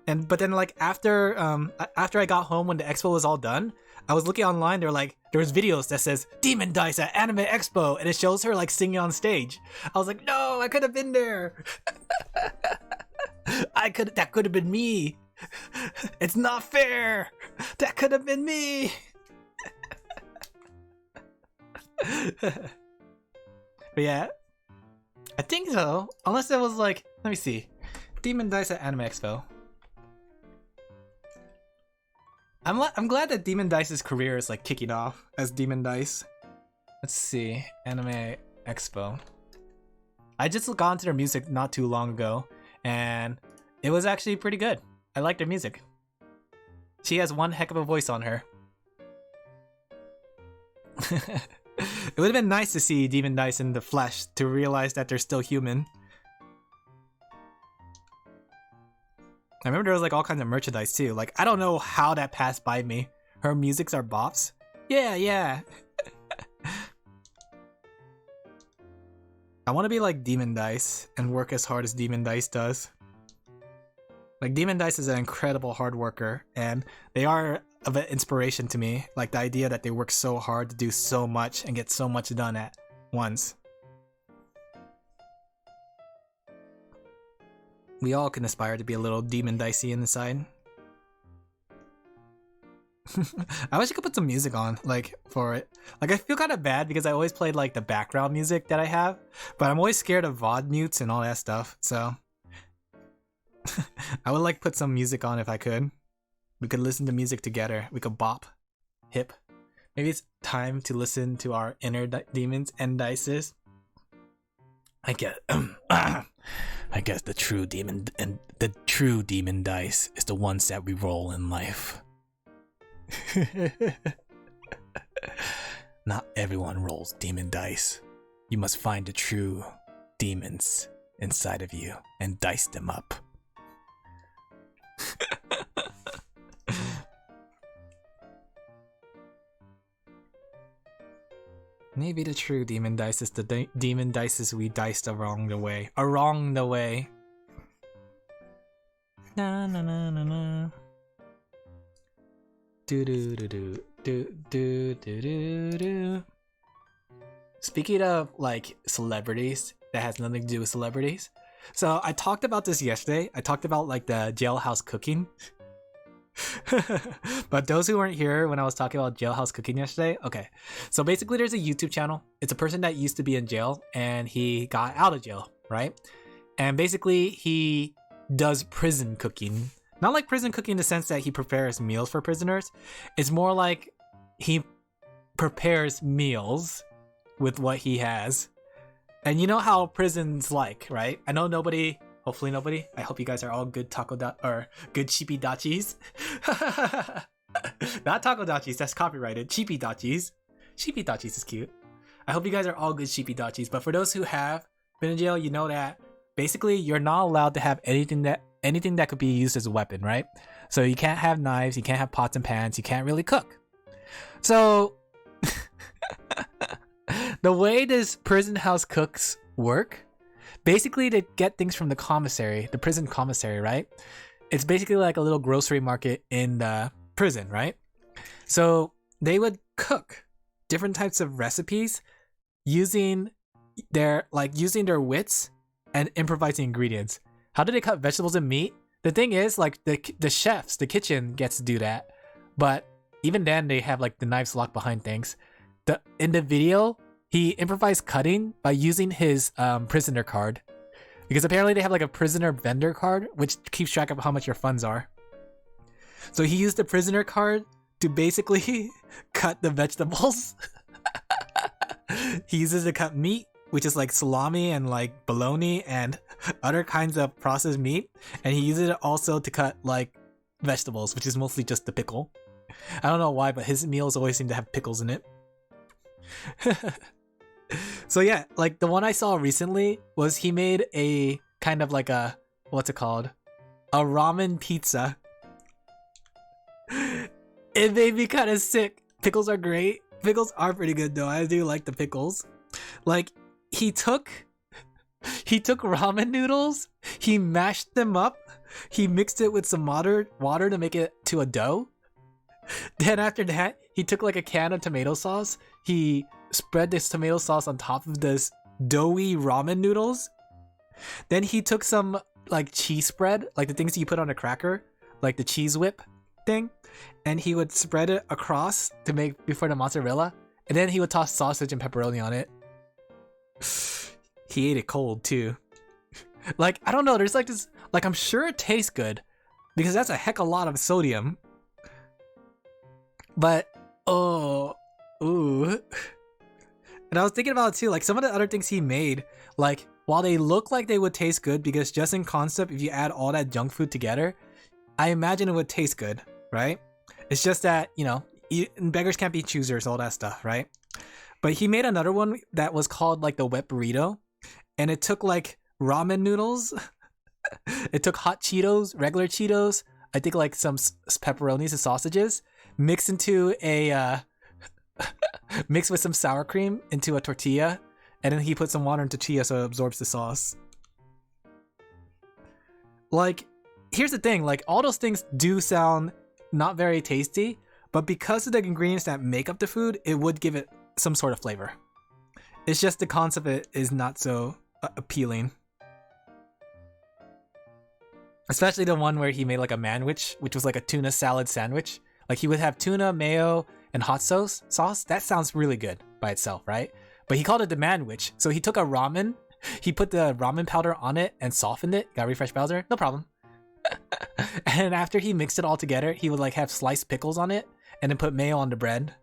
[SPEAKER 1] But then like after I got home when the expo was all done, I was looking online, there was videos that says Demon Dice at Anime Expo, and it shows her like singing on stage. I was like, no, I could have been there. That could have been me. It's not fair. That could have been me. But yeah, I think so. Unless it was like, let me see, Demon Dice at Anime Expo. I'm glad that Demon Dice's career is like kicking off as Demon Dice. Let's see, Anime Expo. I just got into their music not too long ago, and it was actually pretty good. I like their music. She has one heck of a voice on her. It would have been nice to see Demon Dice in the flesh to realize that they're still human. I remember there was like all kinds of merchandise too. Like, I don't know how that passed by me. Her musics are bops. Yeah. I want to be like Demon Dice and work as hard as Demon Dice does. Like, Demon Dice is an incredible hard worker, and they are of an inspiration to me. Like, the idea that they work so hard to do so much and get so much done at once. We all can aspire to be a little Demon Dicey inside. I wish I could put some music on, like, for it. Like, I feel kind of bad because I always played, like, the background music that I have, but I'm always scared of VOD mutes and all that stuff, so... I would, like, put some music on if I could. We could listen to music together. We could bop. Hip. Maybe it's time to listen to our inner demons and dices. I guess the true demon and the true demon dice is the ones that we roll in life. Not everyone rolls demon dice. You must find the true demons inside of you and dice them up. Maybe the true demon dice is the demon dices we diced along the way. Along the way. Na na na na na. Do do do do do do do do do. Speaking of like celebrities, that has nothing to do with celebrities. So I talked about this yesterday. I talked about like the jailhouse cooking. But those who weren't here when I was talking about jailhouse cooking yesterday, okay. So basically there's a YouTube channel. It's a person that used to be in jail and he got out of jail, right? And basically he does prison cooking. Not like prison cooking in the sense that he prepares meals for prisoners. It's more like he prepares meals with what he has. And you know how prison's like, right? I know nobody, hopefully nobody, I hope you guys are all good good cheapy dachis. Not taco dachis, that's copyrighted. Cheapy dachis. Cheapy dachis is cute. I hope you guys are all good cheapy dachis. But for those who have been in jail, you know that basically you're not allowed to have anything that could be used as a weapon, right? So you can't have knives, you can't have pots and pans, you can't really cook. So the way this prison house cooks work basically to get things from the commissary, the prison commissary, right? It's basically like a little grocery market in the prison, right? So they would cook different types of recipes using their wits and improvising ingredients. How do they cut vegetables and meat? The thing is, like, the chefs, the kitchen gets to do that, but even then they have like the knives locked behind things. In the video, he improvised cutting by using his prisoner card, because apparently they have like a prisoner vendor card which keeps track of how much your funds are. So he used the prisoner card to basically cut the vegetables. He uses to cut meat, which is like salami and like bologna and other kinds of processed meat, and he uses it also to cut like vegetables, which is mostly just the pickle. I don't know why, but his meals always seem to have pickles in it. So yeah, like the one I saw recently was he made a kind of like a, what's it called? A ramen pizza. It made me kind of sick. Pickles are great. Pickles are pretty good though. I do like the pickles. Like, he took ramen noodles, he mashed them up, he mixed it with some water to make it to a dough. Then after that, he took like a can of tomato sauce, he spread this tomato sauce on top of this doughy ramen noodles. Then he took some like cheese spread, like the things you put on a cracker, like the cheese whip thing, and he would spread it across to make before the mozzarella, and then he would toss sausage and pepperoni on it. He ate it cold too. Like, I don't know, there's like this, like, I'm sure it tastes good because that's a heck of a lot of sodium. But ooh. And I was thinking about it too, like some of the other things he made, like, while they look like they would taste good, because just in concept, if you add all that junk food together, I imagine it would taste good, right? It's just that, you know, beggars can't be choosers, all that stuff, right? But he made another one that was called like the wet burrito, and it took like ramen noodles, it took hot Cheetos, regular Cheetos, I think like some pepperonis and sausages, mixed into a mixed with some sour cream into a tortilla, and then he put some water in tortilla so it absorbs the sauce. Like, here's the thing, like, all those things do sound not very tasty, but because of the ingredients that make up the food, it would give it some sort of flavor. It's just the concept of it is not so appealing. Especially the one where he made like a manwich, which was like a tuna salad sandwich. Like, he would have tuna, mayo, and hot sauce. That sounds really good by itself, right? But he called it the manwich. So he took a ramen, he put the ramen powder on it and softened it. Got a refresh browser? No problem. And after he mixed it all together, he would like have sliced pickles on it and then put mayo on the bread.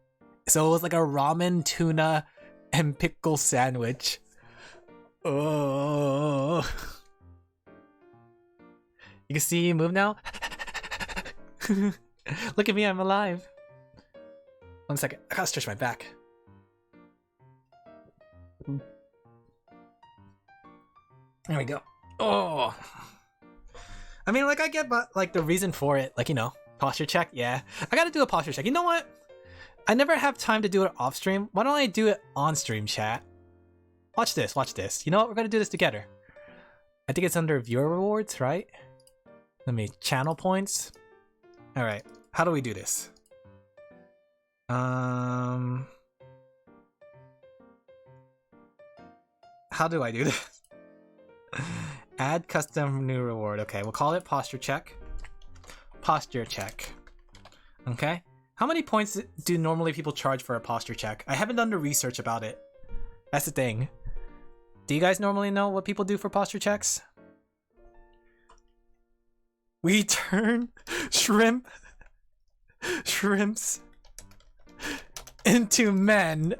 [SPEAKER 1] So it was like a ramen, tuna, and pickle sandwich. Oh. You can see you move now? Look at me, I'm alive. 1 second, I gotta stretch my back. There we go. Oh. I mean, like, I get, but like the reason for it, like, you know, posture check. Yeah, I gotta do a posture check. You know what? I never have time to do it off stream. Why don't I do it on stream, chat? Watch this, watch this. You know what? We're gonna do this together. I think it's under viewer rewards, right? Let me channel points. All right, how do we do this? How do I do this? Add custom new reward. Okay, we'll call it posture check. Posture check. Okay. How many points do normally people charge for a posture check? I haven't done the research about it. That's the thing. Do you guys normally know what people do for posture checks? We turn shrimps into men.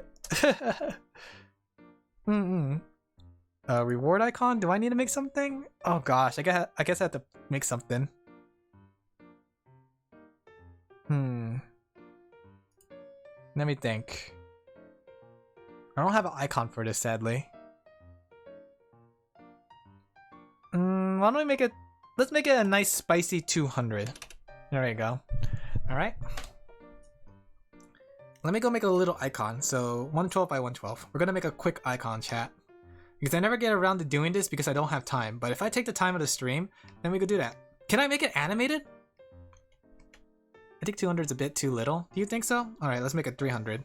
[SPEAKER 1] Reward icon? Do I need to make something? Oh gosh, I guess I have to make something. Let me think. I don't have an icon for this, sadly. Why don't we make it... Let's make it a nice spicy 200. There we go. Alright. Let me go make a little icon. So 112 by 112. We're gonna make a quick icon, chat. Because I never get around to doing this because I don't have time. But if I take the time of the stream, then we could do that. Can I make it animated? I think 200 is a bit too little. Do you think so? Alright, let's make it 300.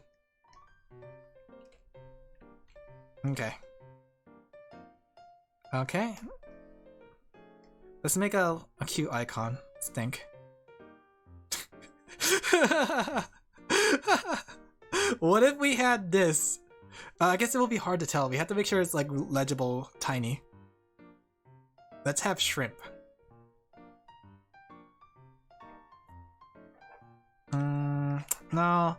[SPEAKER 1] Okay. Okay. Let's make a cute icon. Let's think. What if we had this? I guess it will be hard to tell. We have to make sure it's like legible, tiny. Let's have shrimp. No.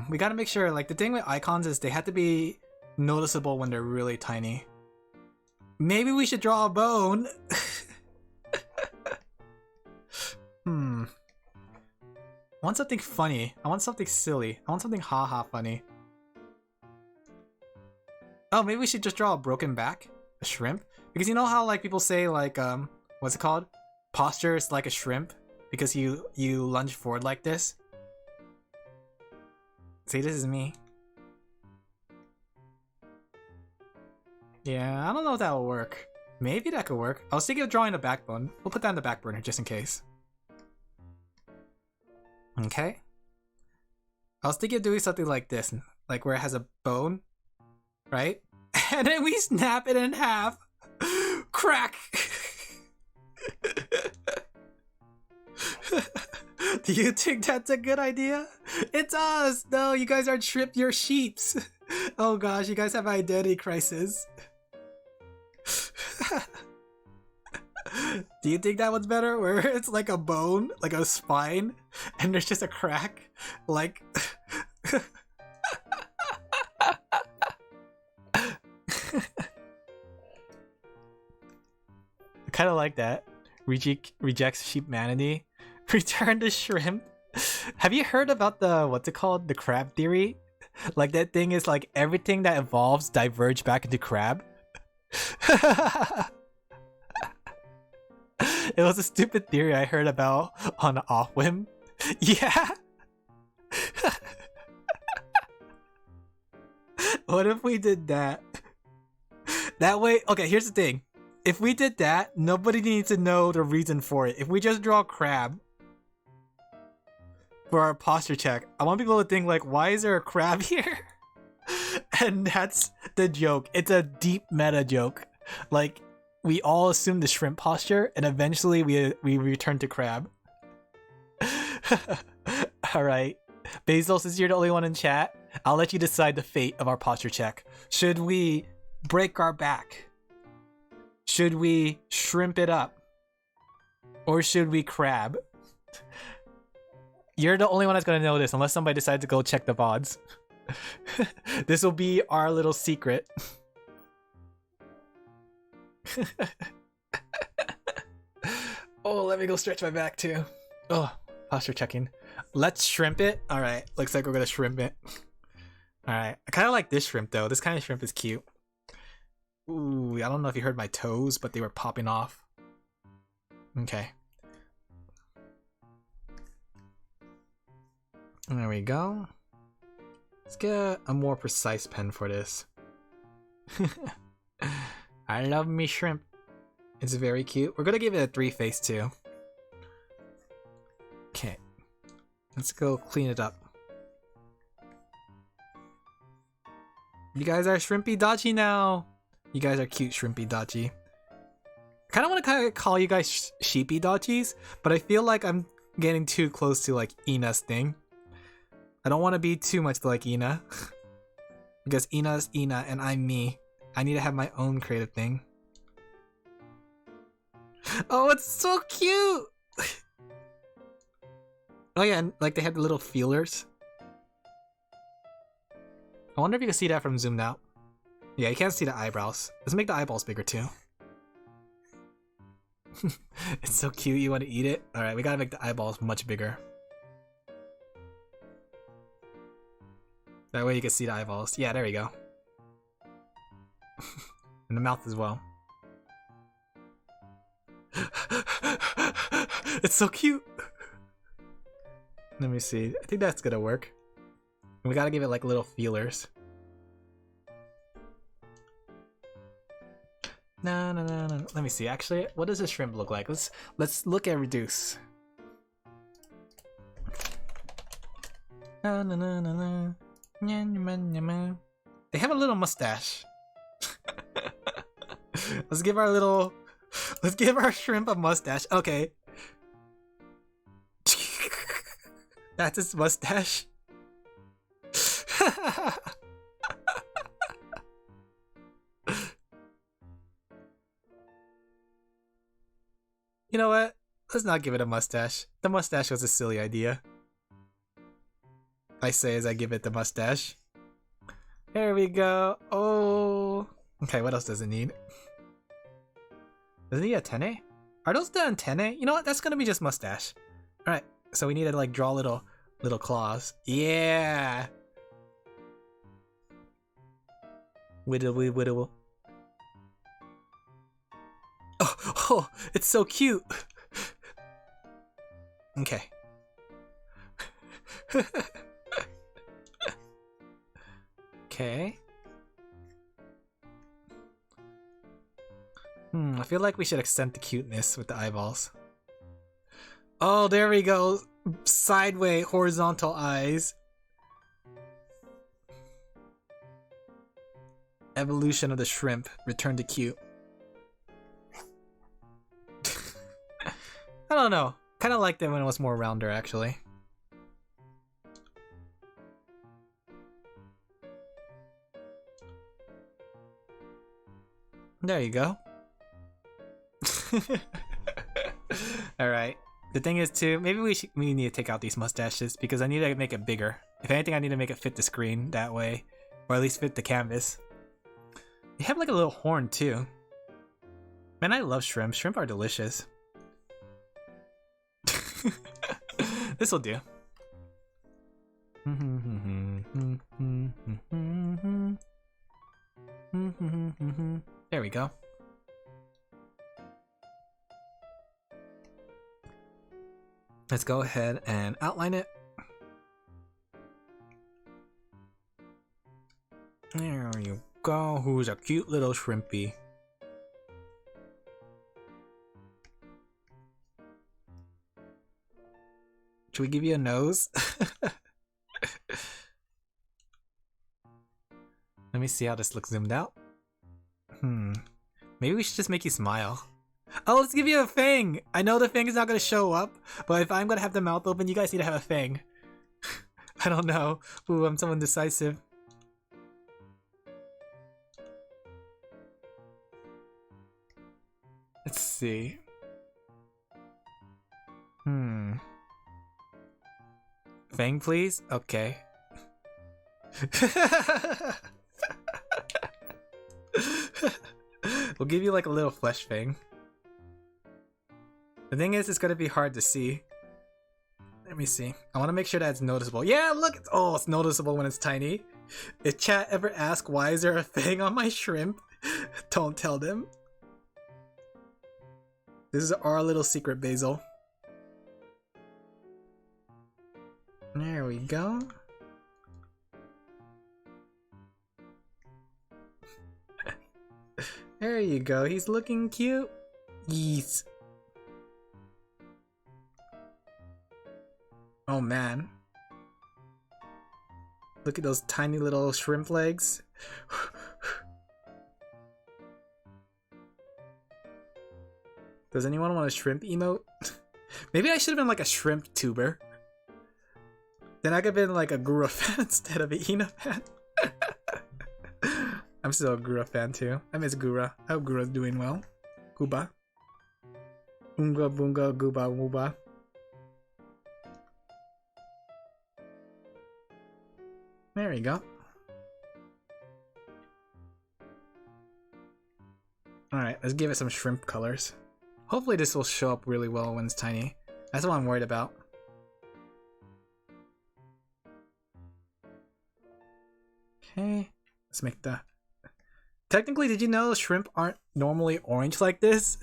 [SPEAKER 1] We gotta make sure, like, the thing with icons is they have to be noticeable when they're really tiny. Maybe we should draw a bone. I want something funny. I want something silly. I want something haha funny. Oh, maybe we should just draw a broken back? A shrimp? Because you know how, like, people say, like, what's it called? Posture is like a shrimp because you lunge forward like this. See, this is me. Yeah, I don't know if that will work. Maybe that could work. I was thinking of drawing a backbone. We'll put that in the back burner just in case. Okay. I was thinking of doing something like this, like where it has a bone, right? And then we snap it in half. Crack! Do you think that's a good idea? It's us! No, you guys aren't shrimp, you're sheeps. Oh gosh, you guys have an identity crisis. Do you think that one's better? Where it's like a bone, like a spine, and there's just a crack? Like... I kind of like that. Rejects sheepmanity. Return to shrimp. Have you heard about the, what's it called? The crab theory? Like that thing is like everything that evolves diverge back into crab. It was a stupid theory I heard about on Offwim. Yeah. What if we did that? That way, okay, here's the thing. If we did that, nobody needs to know the reason for it. If we just draw crab for our posture check, I want people to think like, why is there a crab here? And that's the joke. It's a deep meta joke. Like, we all assume the shrimp posture, and eventually we return to crab. Alright. Basil, since you're the only one in chat, I'll let you decide the fate of our posture check. Should we break our back? Should we shrimp it up? Or should we crab? You're the only one that's gonna know this, unless somebody decides to go check the VODs. This will be our little secret. Oh, let me go stretch my back too. Oh, posture checking. Let's shrimp it. Alright, looks like we're gonna shrimp it. Alright, I kind of like this shrimp though. This kind of shrimp is cute. Ooh, I don't know if you heard my toes, but they were popping off. Okay. There we go. Let's get a more precise pen for this. I love me shrimp. It's very cute. We're gonna give it a 3 face too. Okay. Let's go clean it up. You guys are shrimpy dodgy now. You guys are cute shrimpy dodgy. I kind of want to call you guys sheepy dodgies, but I feel like I'm getting too close to like Ina's thing. I don't want to be too much like Ina. Because Ina's Ina and I'm me. I need to have my own creative thing. Oh, it's so cute! Oh yeah, and like they have the little feelers. I wonder if you can see that from zoomed out. Yeah, you can't see the eyebrows. Let's make the eyeballs bigger too. It's so cute, you want to eat it? Alright, we gotta make the eyeballs much bigger. That way you can see the eyeballs. Yeah, there we go. And the mouth as well. It's so cute! Let me see. I think that's gonna work. We gotta give it like little feelers. No, no, no, no. Let me see. Actually, what does a shrimp look like? Let's look at reduce. No, no, no, no, no. They have a little mustache. Let's give our shrimp a mustache. Okay. That's his mustache. You know what? Let's not give it a mustache. The mustache was a silly idea. I say as I give it the mustache. There we go. Oh. Okay, what else does it need? Does it need antennae? Are those the antennae? You know what? That's gonna be just mustache. Alright, so we need to like draw little claws. Yeah! Whittle. Oh, it's so cute! Okay. Okay. I feel like we should accent the cuteness with the eyeballs. Oh, there we go. Sideways, horizontal eyes. Evolution of the shrimp. Return to cute. I don't know. Kind of liked it when it was more rounder, actually. There you go. Alright. The thing is too, maybe we need to take out these mustaches because I need to make it bigger. If anything, I need to make it fit the screen that way. Or at least fit the canvas. They have like a little horn too. Man, I love shrimp. Shrimp are delicious. This'll do. There we go. Let's go ahead and outline it. There you go. Who's a cute little shrimpy? Should we give you a nose? Let me see how this looks zoomed out. Maybe we should just make you smile. Oh, let's give you a fang! I know the fang is not gonna show up, but if I'm gonna have the mouth open, you guys need to have a fang. I don't know. Ooh, I'm so indecisive. Let's see. Fang, please? Okay. We'll give you like a little flesh fang. The thing is, it's gonna be hard to see. Let me see. I want to make sure that it's noticeable. Yeah, look! Oh, it's noticeable when it's tiny. If chat ever asks why is there a fang on my shrimp, don't tell them. This is our little secret, Basil. There we go. There you go. He's looking cute. Yes. Oh man. Look at those tiny little shrimp legs. Does anyone want a shrimp emote? Maybe I should have been like a shrimp tuber. Then I could have been like a Gura fan instead of an Ina fan. I'm still a Gura fan too. I miss Gura. I hope Gura's doing well. Gooba. Unga bunga gooba wooba. There we go. Alright, let's give it some shrimp colors. Hopefully this will show up really well when it's tiny. That's what I'm worried about. Okay, let's make the... Technically, did you know shrimp aren't normally orange like this?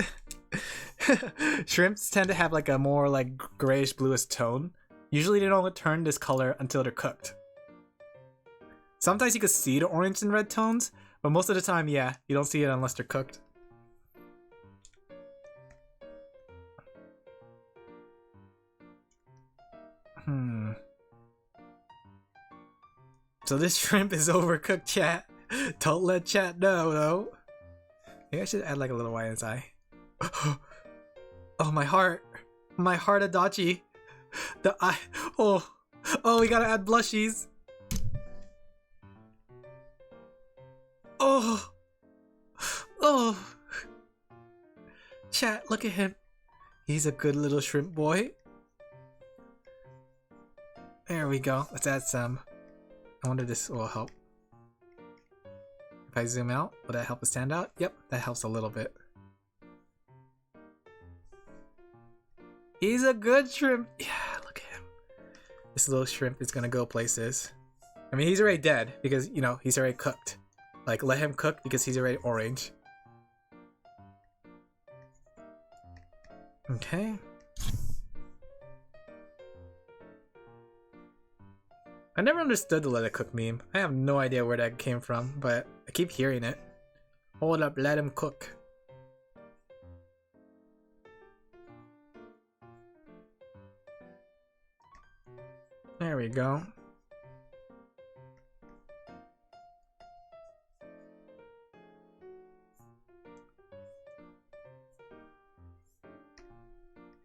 [SPEAKER 1] Shrimps tend to have like a more like grayish bluish tone. Usually they don't turn this color until they're cooked. Sometimes you can see the orange and red tones, but most of the time, yeah, you don't see it unless they're cooked. So this shrimp is overcooked, chat. Don't let chat know, though. Maybe I should add like a little white inside. Oh, my heart. My heart Adachi. The eye. Oh, we gotta add blushies. Oh. Chat, look at him. He's a good little shrimp boy. There we go. Let's add some. I wonder if this will help. If I zoom out, will that help it stand out? Yep, that helps a little bit. He's a good shrimp. Yeah, look at him. This little shrimp is gonna go places. I mean, he's already dead because, you know, he's already cooked. Like, let him cook because he's already orange. Okay. I never understood the let it cook meme. I have no idea where that came from, but I keep hearing it. Hold up, let him cook. There we go.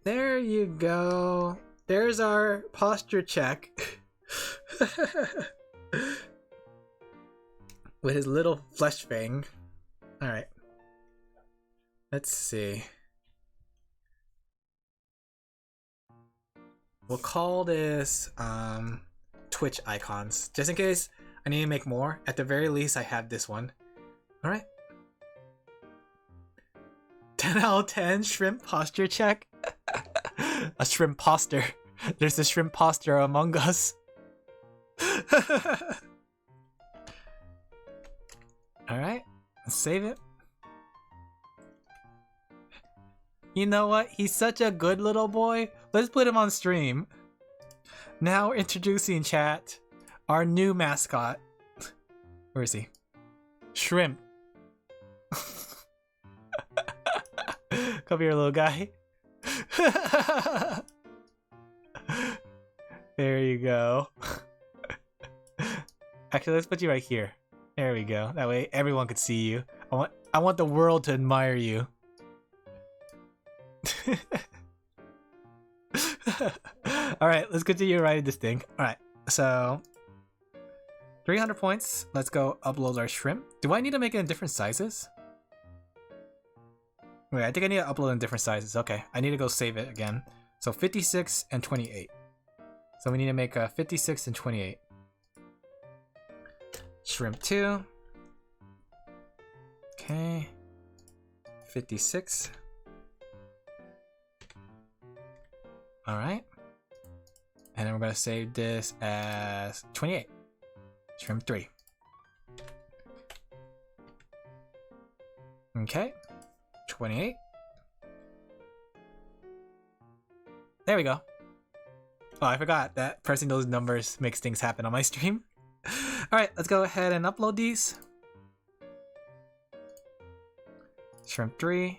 [SPEAKER 1] There you go. There's our posture check. With his little flesh fang. Alright. Let's see. We'll call this Twitch icons. Just in case I need to make more. At the very least, I have this one. Alright. 10 out of 10 shrimp posture check. A shrimp poster. There's a shrimp poster among us. Alright, let's save it. You know what? He's such a good little boy. Let's put him on stream. Now introducing chat our new mascot. Where is he? Shrimp. Come here, little guy. There you go. Actually, let's put you right here. There we go. That way everyone could see you. I want the world to admire you. Alright, let's continue writing this thing. Alright, so 300 points. Let's go upload our shrimp. Do I need to make it in different sizes? Wait, I think I need to upload in different sizes. Okay, I need to go save it again. So 56 and 28. So we need to make a 56 and 28. Shrimp 2. Okay. 56. Alright. And then we're going to save this as 28. Shrimp 3. Okay. 28. There we go. Oh, I forgot that pressing those numbers makes things happen on my stream. Alright, let's go ahead and upload these. Shrimp 3,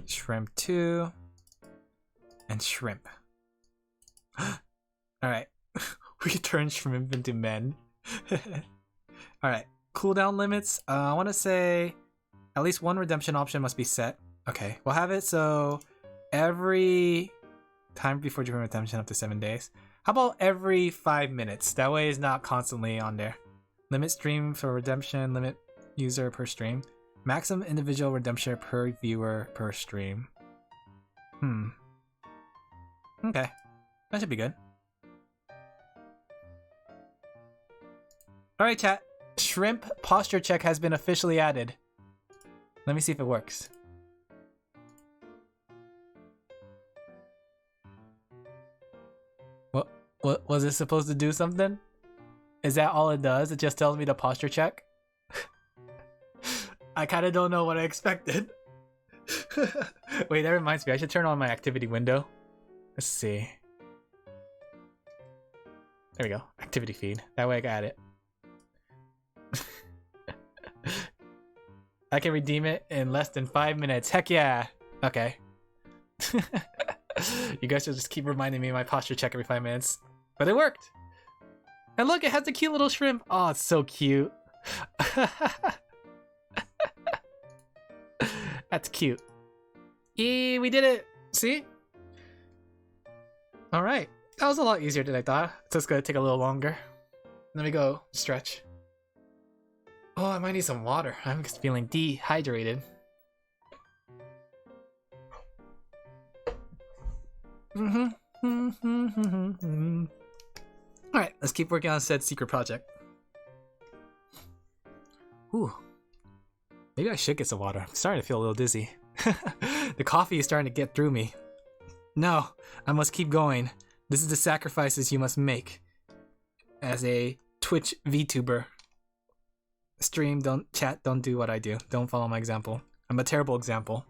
[SPEAKER 1] Shrimp 2, and Shrimp. Alright, we turn Shrimp into men. Alright, cooldown limits. I want to say at least one redemption option must be set. Okay, we'll have it so every time before different redemption up to 7 days. How about every 5 minutes? That way it's not constantly on there. Limit stream for redemption, limit user per stream. Maximum individual redemption per viewer per stream. Okay. That should be good. Alright chat. Shrimp posture check has been officially added. Let me see if it works. What was it supposed to do something? Is that all it does? It just tells me to posture check? I kind of don't know what I expected. Wait, that reminds me. I should turn on my activity window. Let's see. There we go. Activity feed. That way I got it. I can redeem it in less than 5 minutes. Heck yeah. Okay. You guys should just keep reminding me of my posture check every 5 minutes. But it worked. And look, it has a cute little shrimp. Oh, it's so cute. That's cute. Yay, we did it. See? All right. That was a lot easier than I thought. It's just gonna take a little longer. Let me go stretch. Oh, I might need some water. I'm just feeling dehydrated. Alright, let's keep working on said secret project. Ooh. Maybe I should get some water. I'm starting to feel a little dizzy. The coffee is starting to get through me. No, I must keep going. This is the sacrifices you must make. As a Twitch VTuber. Stream, don't chat, don't do what I do. Don't follow my example. I'm a terrible example.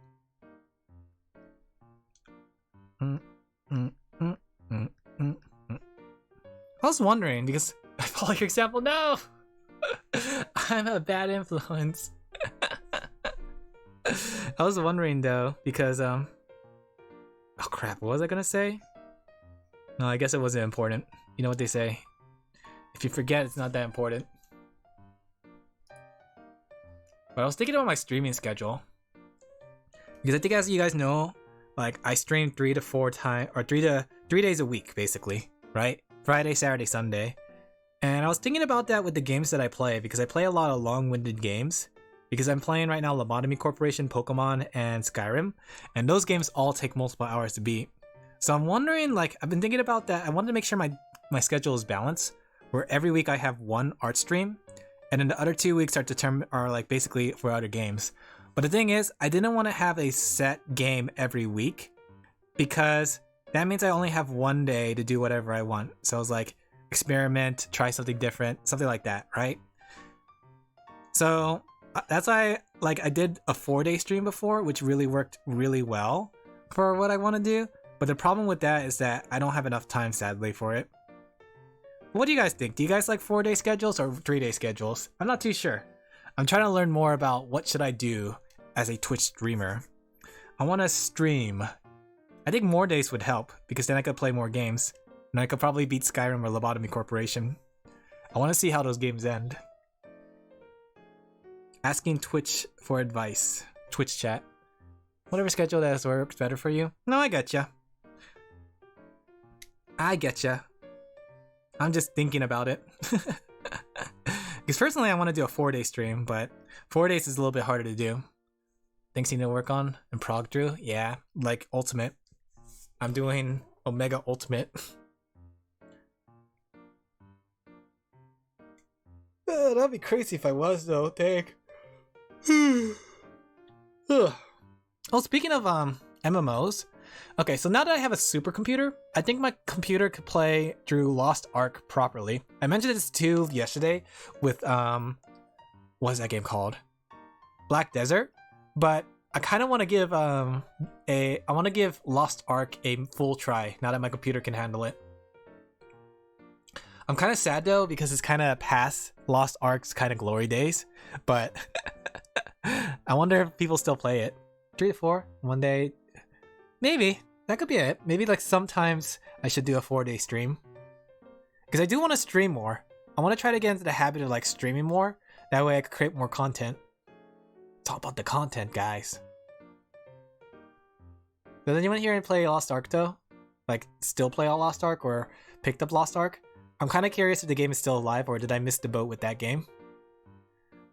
[SPEAKER 1] I was wondering, because I follow your example. No! I'm a bad influence. I was wondering though, because oh crap, what was I gonna say? No, I guess it wasn't important. You know what they say. If you forget, it's not that important. But I was thinking about my streaming schedule. Because I think, as you guys know, like I stream 3 to 4 times, or 3 days a week, basically, right? Friday, Saturday, Sunday. And I was thinking about that with the games that I play, because I play a lot of long-winded games. Because I'm playing right now Lobotomy Corporation, Pokemon, and Skyrim. And those games all take multiple hours to beat. So I'm wondering, like, I've been thinking about that. I wanted to make sure my schedule is balanced, where every week I have one art stream, and then the other 2 weeks are like basically for other games. But the thing is, I didn't want to have a set game every week, because that means I only have one day to do whatever I want. So I was like, experiment, try something different, something like that, right? So that's why, like, I did a 4-day stream before, which really worked really well for what I want to do. But the problem with that is that I don't have enough time, sadly, for it. What do you guys think? Do you guys like 4-day schedules or 3-day schedules? I'm not too sure. I'm trying to learn more about what should I do as a Twitch streamer. I want to stream. I think more days would help, because then I could play more games. And I could probably beat Skyrim or Lobotomy Corporation. I want to see how those games end. Asking Twitch for advice. Twitch chat. Whatever schedule that works better for you. No, I getcha. I getcha. I'm just thinking about it. Because personally I want to do a 4-day stream, but 4 days is a little bit harder to do. Things you need to work on and prog through? Yeah, like Ultimate. I'm doing Omega Ultimate. That'd be crazy if I was though, dang. Oh, speaking of MMOs, okay, so now that I have a supercomputer, I think my computer could play through Lost Ark properly. I mentioned this too yesterday with what is that game called? Black Desert, but I kind of want to give I want to give Lost Ark a full try now that my computer can handle it. I'm kind of sad though, because it's kind of past Lost Ark's kind of glory days, but I wonder if people still play it. 3 to 4, 1 day, maybe that could be it. Maybe like sometimes I should do a 4-day stream, because I do want to stream more. I want to try to get into the habit of like streaming more. That way I could create more content. It's all about the content, guys. Does anyone here play Lost Ark though? Like still play all Lost Ark or picked up Lost Ark? I'm kind of curious if the game is still alive, or did I miss the boat with that game?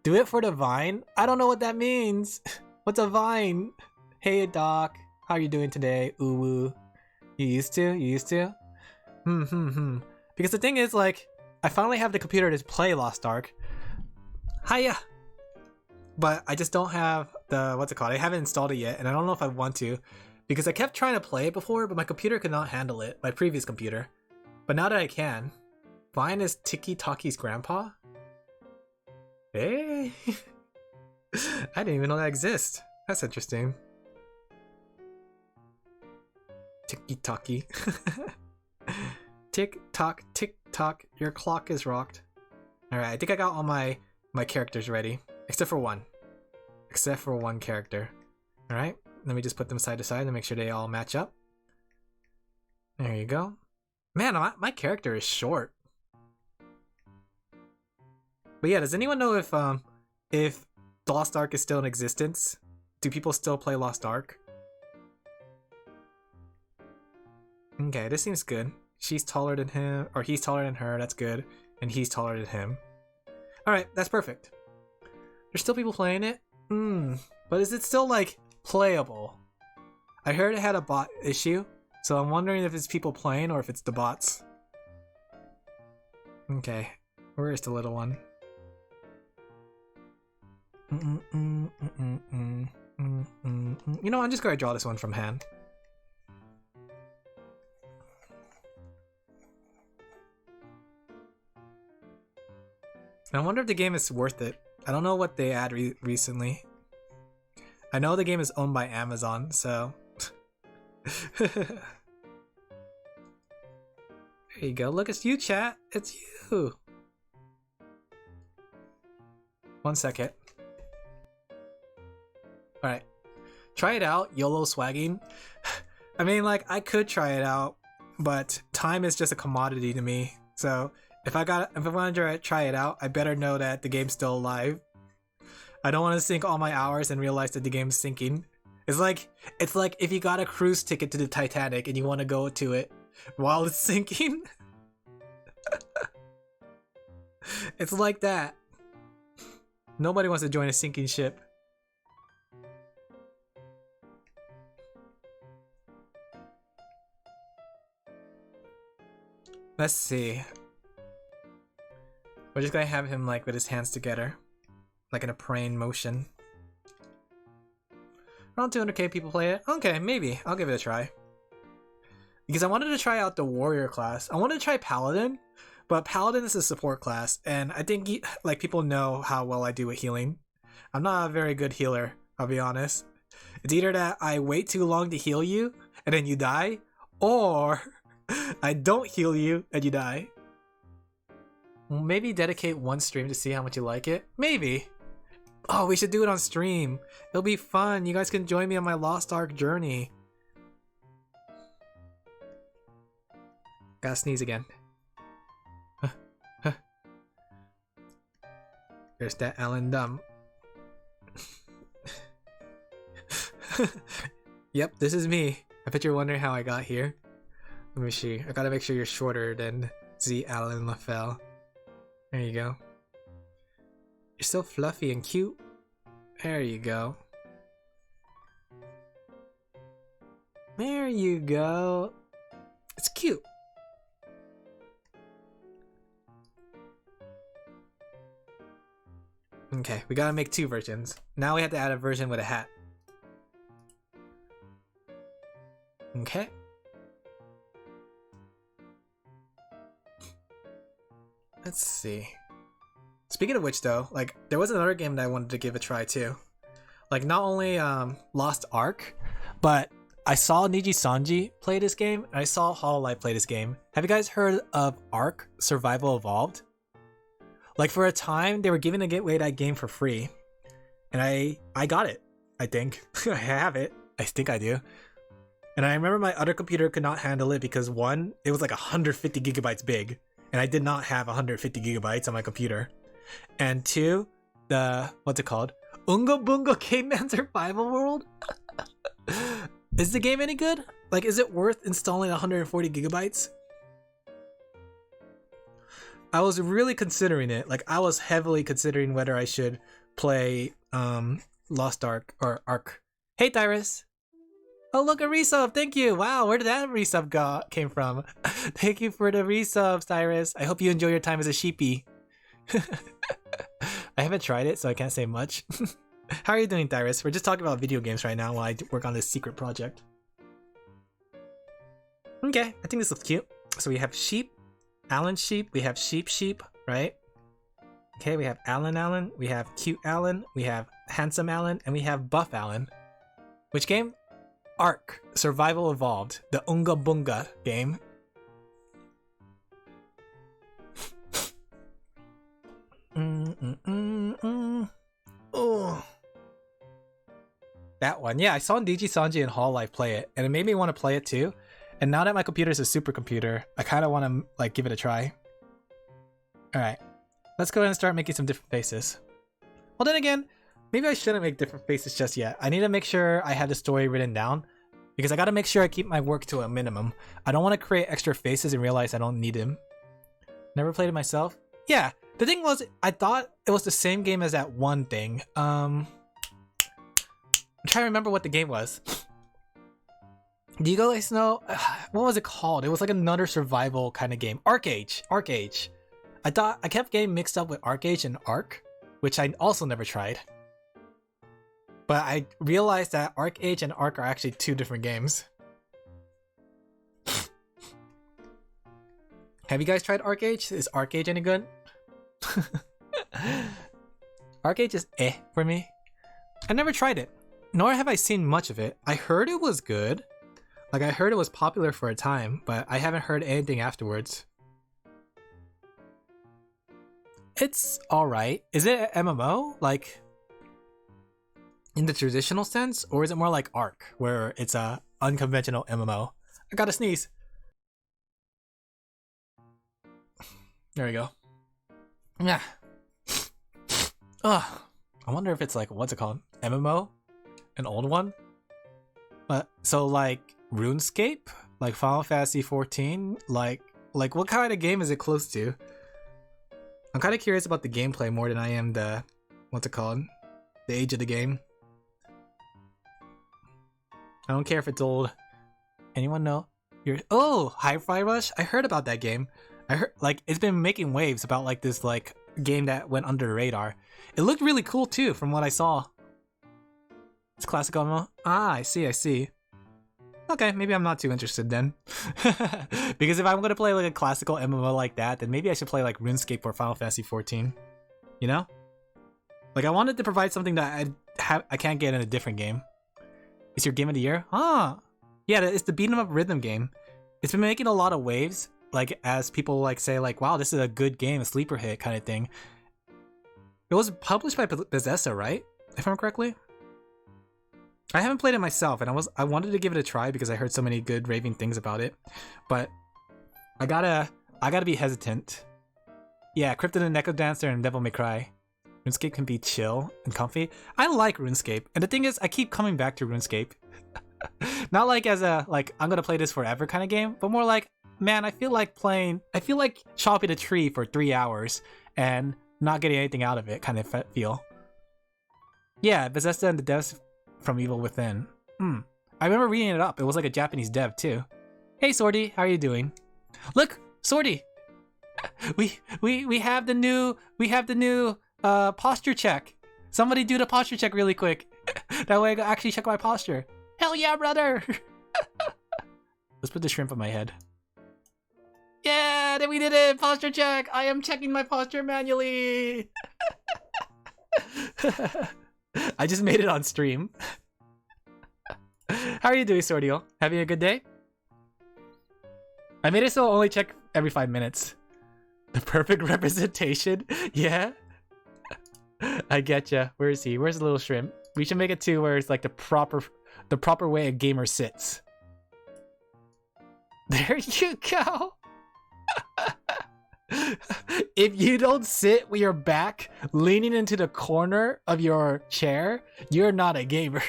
[SPEAKER 1] Do it for the Vine? I don't know what that means. What's a Vine? Hey Doc, how are you doing today? Ooh woo. You used to? You used to? Because the thing is, like, I finally have the computer to play Lost Ark. Hiya! But I just don't have the, what's it called? I haven't installed it yet, and I don't know if I want to. Because I kept trying to play it before, but my computer could not handle it. My previous computer. But now that I can. Vine is Tiki Taki's grandpa? Hey! I didn't even know that exists. That's interesting. Tiki Taki. Tick tock, tick tock. Your clock is rocked. Alright, I think I got all my characters ready. Except for one. Except for one character. Alright, let me just put them side to side and make sure they all match up. There you go. Man, my character is short. But yeah, does anyone know if Lost Ark is still in existence? Do people still play Lost Ark? Okay, this seems good. She's taller than him, or he's taller than her, that's good. And he's taller than him. Alright, that's perfect. There's still people playing it? But is it still, like, playable? I heard it had a bot issue, so I'm wondering if it's people playing or if it's the bots. Okay, where is the little one? You know, I'm just gonna draw this one from hand. I wonder if the game is worth it. I don't know what they add recently. I know the game is owned by Amazon, so... There you go. Look, it's you, chat. It's you. 1 second. Alright. Try it out. YOLO swagging. I mean, like, I could try it out, but time is just a commodity to me. So, if I want to try it out, I better know that the game's still alive. I don't want to sink all my hours and realize that the game's sinking. It's like if you got a cruise ticket to the Titanic and you want to go to it while it's sinking. It's like that. Nobody wants to join a sinking ship. Let's see. We're just gonna have him like with his hands together, like in a praying motion. Around 200k people play it. Okay, maybe I'll give it a try. Because I wanted to try out the warrior class. I wanted to try paladin, but paladin is a support class, and I think like people know how well I do with healing. I'm not a very good healer, I'll be honest. It's either that I wait too long to heal you and then you die, or I don't heal you and you die. Maybe dedicate one stream to see how much you like it. Maybe. Oh, we should do it on stream. It'll be fun. You guys can join me on my Lost Ark journey. Gotta sneeze again. There's that Alan Dumb. Yep, this is me. I bet you're wondering how I got here. Let me see. I gotta make sure you're shorter than Z Alan LaFell. There you go. You're so fluffy and cute. There you go. There you go. It's cute. Okay, we gotta make 2 versions. Now we have to add a version with a hat. Okay. Let's see. Speaking of which though, like there was another game that I wanted to give a try too. Like not only Lost Ark, but I saw Niji Sanji play this game and I saw Hololive play this game. Have you guys heard of Ark Survival Evolved? Like for a time they were giving away that game for free. And I got it, I think. I have it. I think I do. And I remember my other computer could not handle it because one, it was like 150 gigabytes big. And I did not have 150 gigabytes on my computer. And 2, the, what's it called? Unga Bunga Caveman Survival World? Is the game any good? Like, is it worth installing 140 gigabytes? I was really considering it. Like, I was heavily considering whether I should play Lost Ark or Ark. Hey, Tyrus! Oh, look, a resub! Thank you! Wow, where did that resub came from? Thank you for the resubs, Tyrus. I hope you enjoy your time as a sheepy. I haven't tried it, so I can't say much. How are you doing, Tyrus? We're just talking about video games right now while I work on this secret project. Okay, I think this looks cute. So we have sheep, Alan sheep, we have sheep, right? Okay, we have Alan, we have cute Alan, we have handsome Alan, and we have buff Alan. Which game? Ark Survival Evolved, the Unga Bunga game. Oh, that one. Yeah, I saw Niji Sanji and Hololive play it, and it made me want to play it too. And now that my computer is a supercomputer, I kind of want to like give it a try. All right, let's go ahead and start making some different faces. Well, then again, maybe I shouldn't make different faces just yet. I need to make sure I have the story written down because I got to make sure I keep my work to a minimum. I don't want to create extra faces and realize I don't need them. Never played it myself. Yeah, the thing was, I thought it was the same game as that one thing. I'm trying to remember what the game was. Do you guys know what was it called? It was like another survival kind of game. Arc-Age. Arc-Age. I kept getting mixed up with Arc-Age and Arc, which I also never tried. But I realized that Arc-Age and Arc are actually two different games. Have you guys tried Arc-Age? Is Arc-Age any good? Arc-Age is for me. I never tried it, nor have I seen much of it. I heard it was good. Like, I heard it was popular for a time, but I haven't heard anything afterwards. It's alright. Is it an MMO? Like, in the traditional sense? Or is it more like Arc, where it's a unconventional MMO? I gotta sneeze. There we go. Yeah. Ugh. I wonder if it's like, what's it called? MMO? An old one? But, so like, RuneScape? Like Final Fantasy 14? Like what kind of game is it close to? I'm kind of curious about the gameplay more than I am the, what's it called? The age of the game. I don't care if it's old. Anyone know? Oh, Hi-Fi Rush? I heard about that game. I heard, like, it's been making waves about like this like game that went under the radar. It looked really cool too from what I saw. It's classic MMO. Ah, I see. Okay, maybe I'm not too interested then. Because if I'm gonna play like a classical MMO like that, then maybe I should play like RuneScape or Final Fantasy 14. You know? Like, I wanted to provide something that I can't get in a different game. It's your game of the year? Ah, yeah, it's the beat 'em up rhythm game. It's been making a lot of waves, like as people like say like, wow, this is a good game, a sleeper hit kind of thing. It was published by Bethesda, right? If I remember correctly. I haven't played it myself, and I wanted to give it a try because I heard so many good raving things about it, but I gotta be hesitant. Yeah, Cryptid and Echo Dancer and Devil May Cry. RuneScape can be chill and comfy. I like RuneScape, and the thing is, I keep coming back to RuneScape. Not like as a like I'm gonna play this forever kind of game, but more like, man, I feel like chopping a tree for 3 hours and not getting anything out of it kind of feel. Yeah, Bethesda and the devs from Evil Within. I remember reading it up. It was like a Japanese dev too. Hey Sorty, how are you doing? Look, Sorty. We have the new posture check. Somebody do the posture check really quick. That way I can actually check my posture. Hell yeah, brother. Let's put the shrimp on my head. Yeah, then we did it. Posture check. I am checking my posture manually. I just made it on stream. How are you doing, Sordio? Having a good day? I made it so I'll only check every 5 minutes. The perfect representation? Yeah? I getcha. Where is he? Where's the little shrimp? We should make it too where it's like the proper way a gamer sits. There you go! If you don't sit with your back leaning into the corner of your chair, you're not a gamer.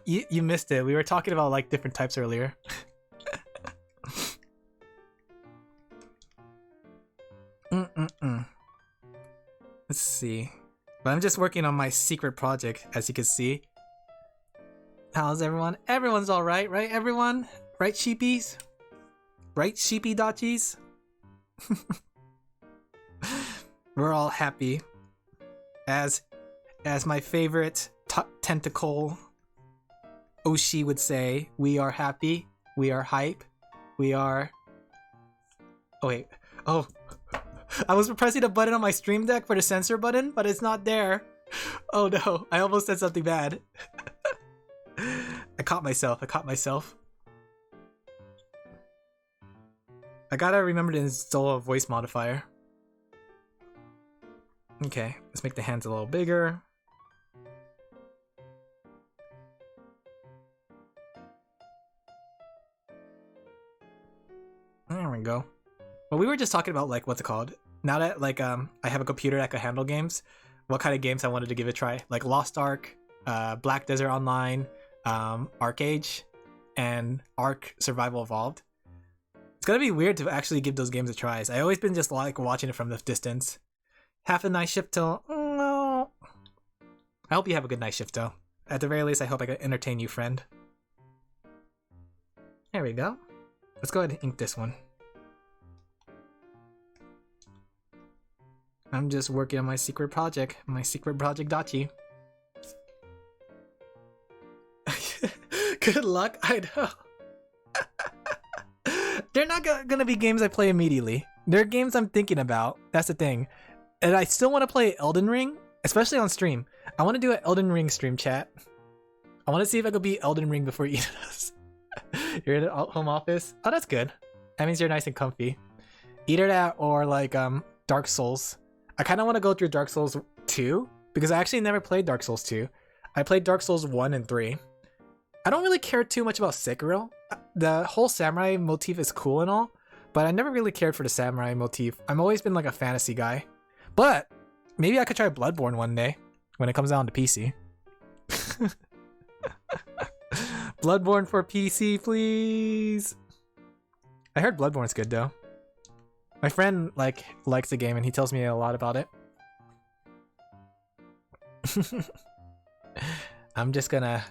[SPEAKER 1] You missed it. We were talking about like different types earlier. Let's see. But I'm just working on my secret project, as you can see. How's everyone? Everyone's alright, right everyone? Right sheepies? Right sheepy dotchies? We're all happy. As my favorite tentacle Oshi would say, we are happy, we are hype, we are... Oh wait, oh. I was pressing a button on my stream deck for the censor button, but it's not there. Oh no, I almost said something bad. I caught myself. I gotta remember to install a voice modifier. Okay, let's make the hands a little bigger. There we go. Well, we were just talking about like what's it called? Now that like I have a computer that can handle games, what kind of games I wanted to give it a try? Like Lost Ark, Black Desert Online, Arcade, and Ark Survival Evolved. It's gonna be weird to actually give those games a try. I always been just like watching it from the distance. Have a nice shift till. No. I hope you have a good night shift though. At the very least, I hope I can entertain you, friend. There we go. Let's go ahead and ink this one. I'm just working on my secret project Dachi. Good luck, I know. They're not gonna be games I play immediately. They're games I'm thinking about. That's the thing. And I still want to play Elden Ring, especially on stream. I want to do an Elden Ring stream chat. I want to see if I could beat Elden Ring before you does. You're in the home office? Oh, that's good. That means you're nice and comfy. Either that or like Dark Souls. I kind of want to go through Dark Souls 2 because I actually never played Dark Souls 2. I played Dark Souls 1 and 3. I don't really care too much about Sekiro. The whole samurai motif is cool and all, but I never really cared for the samurai motif. I've always been like a fantasy guy. But maybe I could try Bloodborne one day when it comes out on the PC. Bloodborne for PC, please. I heard Bloodborne's good though. My friend likes the game and he tells me a lot about it. I'm just gonna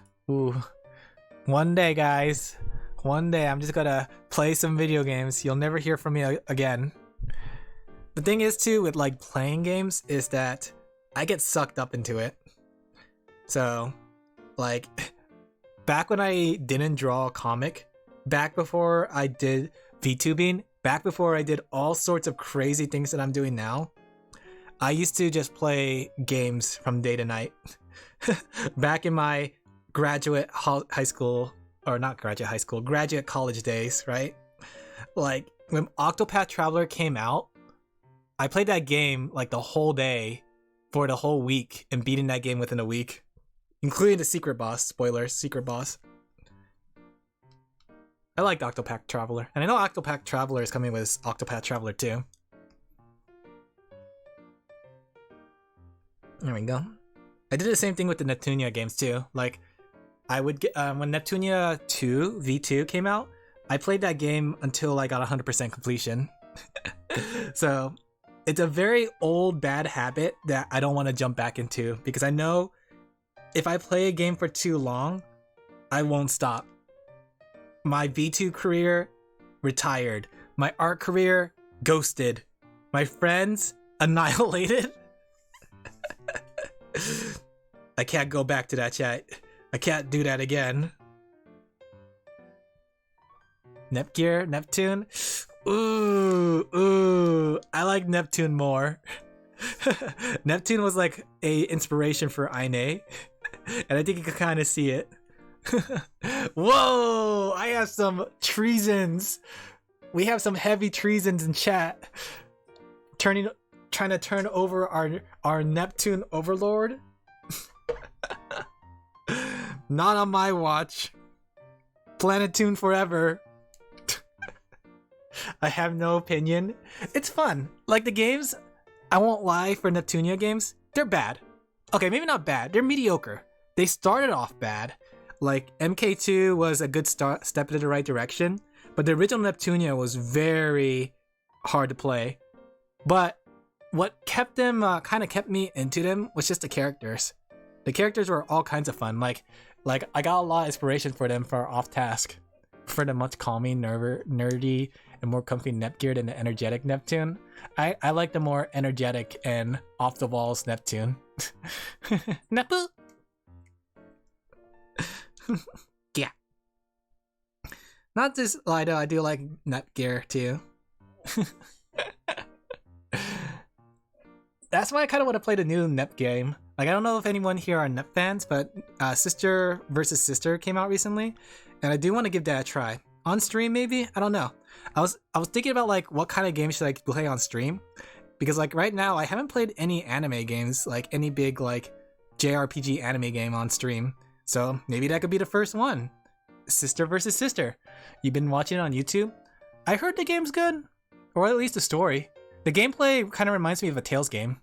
[SPEAKER 1] one day, guys. One day I'm just gonna play some video games. You'll never hear from me again. The thing is too with like playing games is that I get sucked up into it. So like back when I didn't draw a comic, back before I did VTubing, back before I did all sorts of crazy things that I'm doing now, I used to just play games from day to night. Back in my graduate college days, right? Like when Octopath Traveler came out, I played that game like the whole day for the whole week and beating that game within a week, including the secret boss. Spoilers, secret boss. I liked Octopath Traveler, and I know Octopath Traveler is coming with Octopath Traveler 2. There we go. I did the same thing with the Neptunia games too. Like, I would get when Neptunia 2 V2 came out, I played that game until I got 100% completion. So it's a very old bad habit that I don't want to jump back into because I know if I play a game for too long, I won't stop. My V2 career, retired. My art career, ghosted. My friends, annihilated. I can't go back to that chat. I can't do that again. Neptune? Ooh, I like Neptune more. Neptune was like a inspiration for Aine, and I think you can kind of see it. Whoa, I have some treasons. We have some heavy treasons in chat. Trying to turn over our Neptune overlord. Not on my watch. Planetune forever. I have no opinion. It's fun. Like the games, I won't lie, for Neptunia games, they're bad. Okay, maybe not bad. They're mediocre. They started off bad. Like MK2 was a good step in the right direction, but the original Neptunia was very hard to play. But what kept them, kind of kept me into them was just the characters. The characters were all kinds of fun. Like I got a lot of inspiration for them for Offtask. For the much calming, nerdy, and more comfy Nepgear than the energetic Neptune. I like the more energetic and off the walls Neptune. Nepu. Yeah. Not just Lido, I do like Nepgear too. That's why I kind of want to play the new Nep game. Like, I don't know if anyone here are Nep fans, but Sister vs. Sister came out recently, and I do want to give that a try. On stream, maybe? I don't know. I was thinking about like what kind of game should I play on stream, because like right now I haven't played any anime games, like any big like JRPG anime game on stream. So maybe that could be the first one. Sister vs. Sister. You've been watching it on YouTube? I heard the game's good, or at least the story. The gameplay kind of reminds me of a Tales game.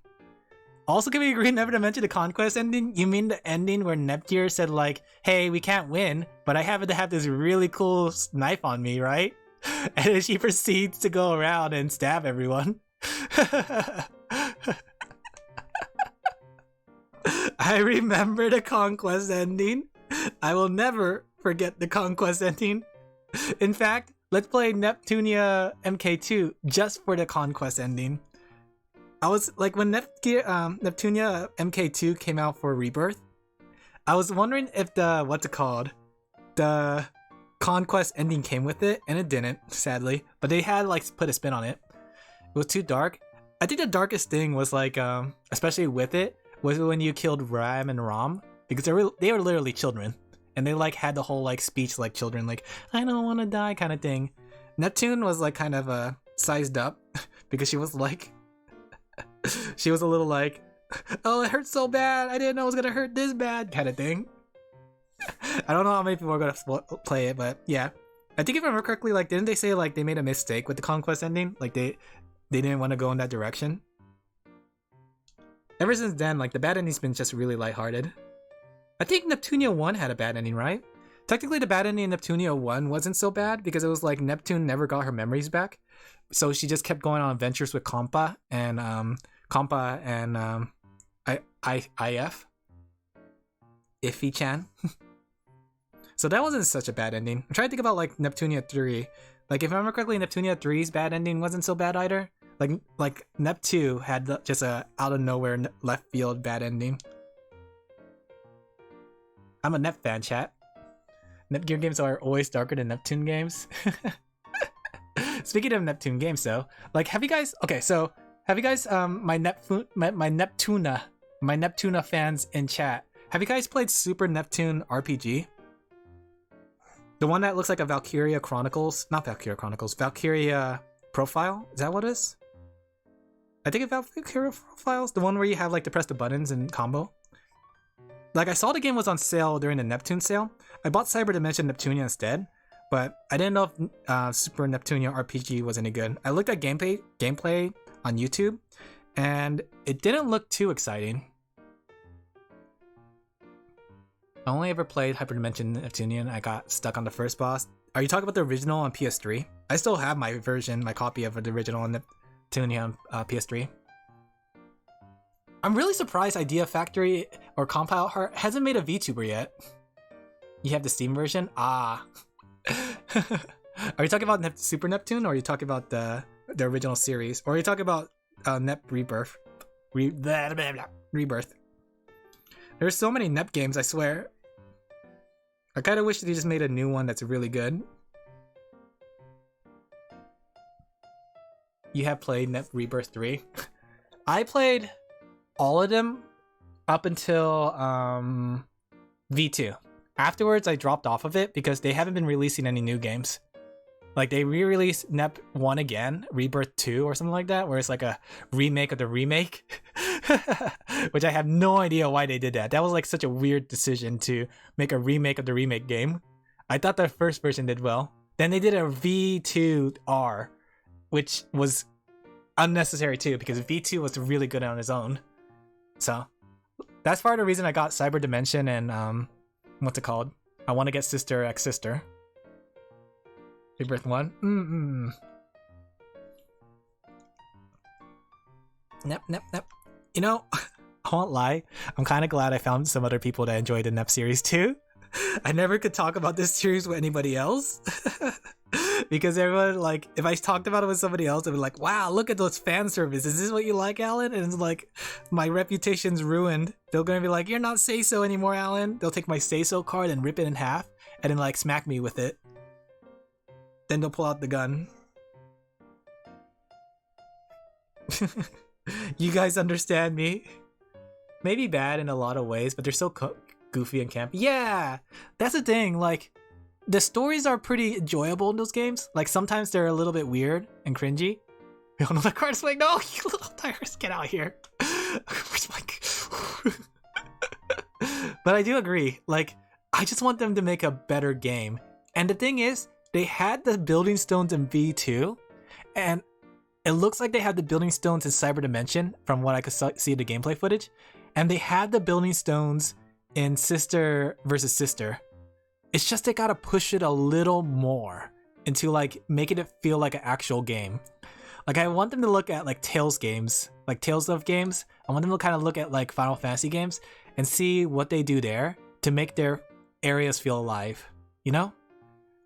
[SPEAKER 1] Also, can we agree never to mention the Conquest ending? You mean the ending where Nepgear said like, hey, we can't win, but I happen to have this really cool knife on me, right? And then she proceeds to go around and stab everyone. I remember the Conquest ending. I will never forget the Conquest ending. In fact, let's play Neptunia MK2 just for the Conquest ending. I was like, when Neptunia MK2 came out for Rebirth, I was wondering if the the Conquest ending came with it, and it didn't, sadly. But they had like put a spin on it. It was too dark. I think the darkest thing was like, especially with it, was when you killed Ram and Rom, because they were literally children, and they like had the whole like speech like children, like I don't want to die kind of thing. Neptune was like kind of sized up because she was like. She was a little like, oh, it hurts so bad. I didn't know it was gonna hurt this bad, kind of thing. I don't know how many people are gonna play it, but yeah. I think if I remember correctly, like, didn't they say like they made a mistake with the Conquest ending? Like they didn't want to go in that direction. Ever since then, like the bad ending's been just really lighthearted. I think Neptunia 1 had a bad ending, right? Technically, the bad ending in Neptunia 1 wasn't so bad because it was like Neptune never got her memories back. So she just kept going on adventures with Compa and IF Iffy-chan. So that wasn't such a bad ending. I'm trying to think about like Neptunia 3. Like if I remember correctly, Neptunia 3's bad ending wasn't so bad either. Like Nep 2 had just a out of nowhere left field bad ending. I'm a Nep fan, chat. Nepgear games are always darker than Neptune games. Speaking of Neptune games, though, like, have you guys my Neptuna fans in chat, have you guys played Super Neptune RPG? The one that looks like a Valkyria Chronicles, not Valkyria Chronicles, Valkyria Profile? Is that what it is? I think it's Valkyria Profiles, the one where you have like to press the buttons and combo. Like, I saw the game was on sale during the Neptune sale. I bought Cyber Dimension Neptunia instead, but I didn't know if Super Neptunia RPG was any good. I looked at gameplay on YouTube, and it didn't look too exciting. I only ever played Hyperdimension Neptunian. I got stuck on the first boss. Are you talking about the original on PS3? I still have my copy of the original on Neptunia on PS3. I'm really surprised Idea Factory or Compile Heart hasn't made a VTuber yet. You have the Steam version? Ah. Are you talking about Super Neptune, or are you talking about the original series? Or are you talking about Nep Rebirth? Rebirth. There's so many Nep games, I swear. I kind of wish they just made a new one that's really good. You have played Nep Rebirth 3? I played all of them up until V2. Afterwards, I dropped off of it because they haven't been releasing any new games. Like, they re-released Nep 1 again, Rebirth 2 or something like that, where it's like a remake of the remake. Which I have no idea why they did that. That was like such a weird decision to make a remake of the remake game. I thought the first version did well. Then they did a V2R, which was unnecessary too, because V2 was really good on its own. So that's part of the reason I got Cyber Dimension and what's it called? I want to get Sister X Sister. Rebirth 1. Nep. You know, I won't lie, I'm kind of glad I found some other people that enjoyed the Nep series too. I never could talk about this series with anybody else. Because everyone, like, if I talked about it with somebody else, they'd be like, wow, look at those fan service. Is this what you like, Alan? And it's like, my reputation's ruined. They're going to be like, you're not seiso anymore, Alan. They'll take my seiso card and rip it in half and then, like, smack me with it. Then they'll pull out the gun. You guys understand me? Maybe bad in a lot of ways, but they're so goofy and campy. Yeah, that's the thing. Like, the stories are pretty enjoyable in those games. Like, sometimes they're a little bit weird and cringy. We all know that card's like, no, you little tires, get out here. But I do agree. Like, I just want them to make a better game. And the thing is, they had the building stones in V2, and it looks like they had the building stones in Cyber Dimension from what I could see the gameplay footage, and they had the building stones in Sister versus Sister. It's just they gotta push it a little more into like making it feel like an actual game. Like I want them to look at like Tales games, like Tales of games. I want them to kind of look at like Final Fantasy games and see what they do there to make their areas feel alive, you know?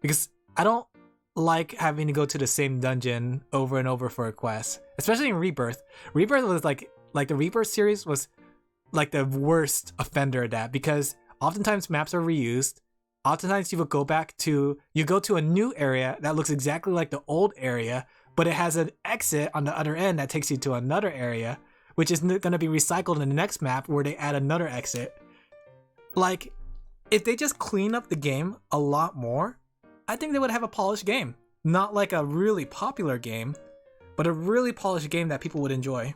[SPEAKER 1] Because I don't like having to go to the same dungeon over and over for a quest, especially in Rebirth. Rebirth was like the Rebirth series was like the worst offender at that, because oftentimes maps are reused. Oftentimes you will go to a new area that looks exactly like the old area, but it has an exit on the other end that takes you to another area, which is going to be recycled in the next map where they add another exit. Like, if they just clean up the game a lot more, I think they would have a polished game. Not like a really popular game, but a really polished game that people would enjoy.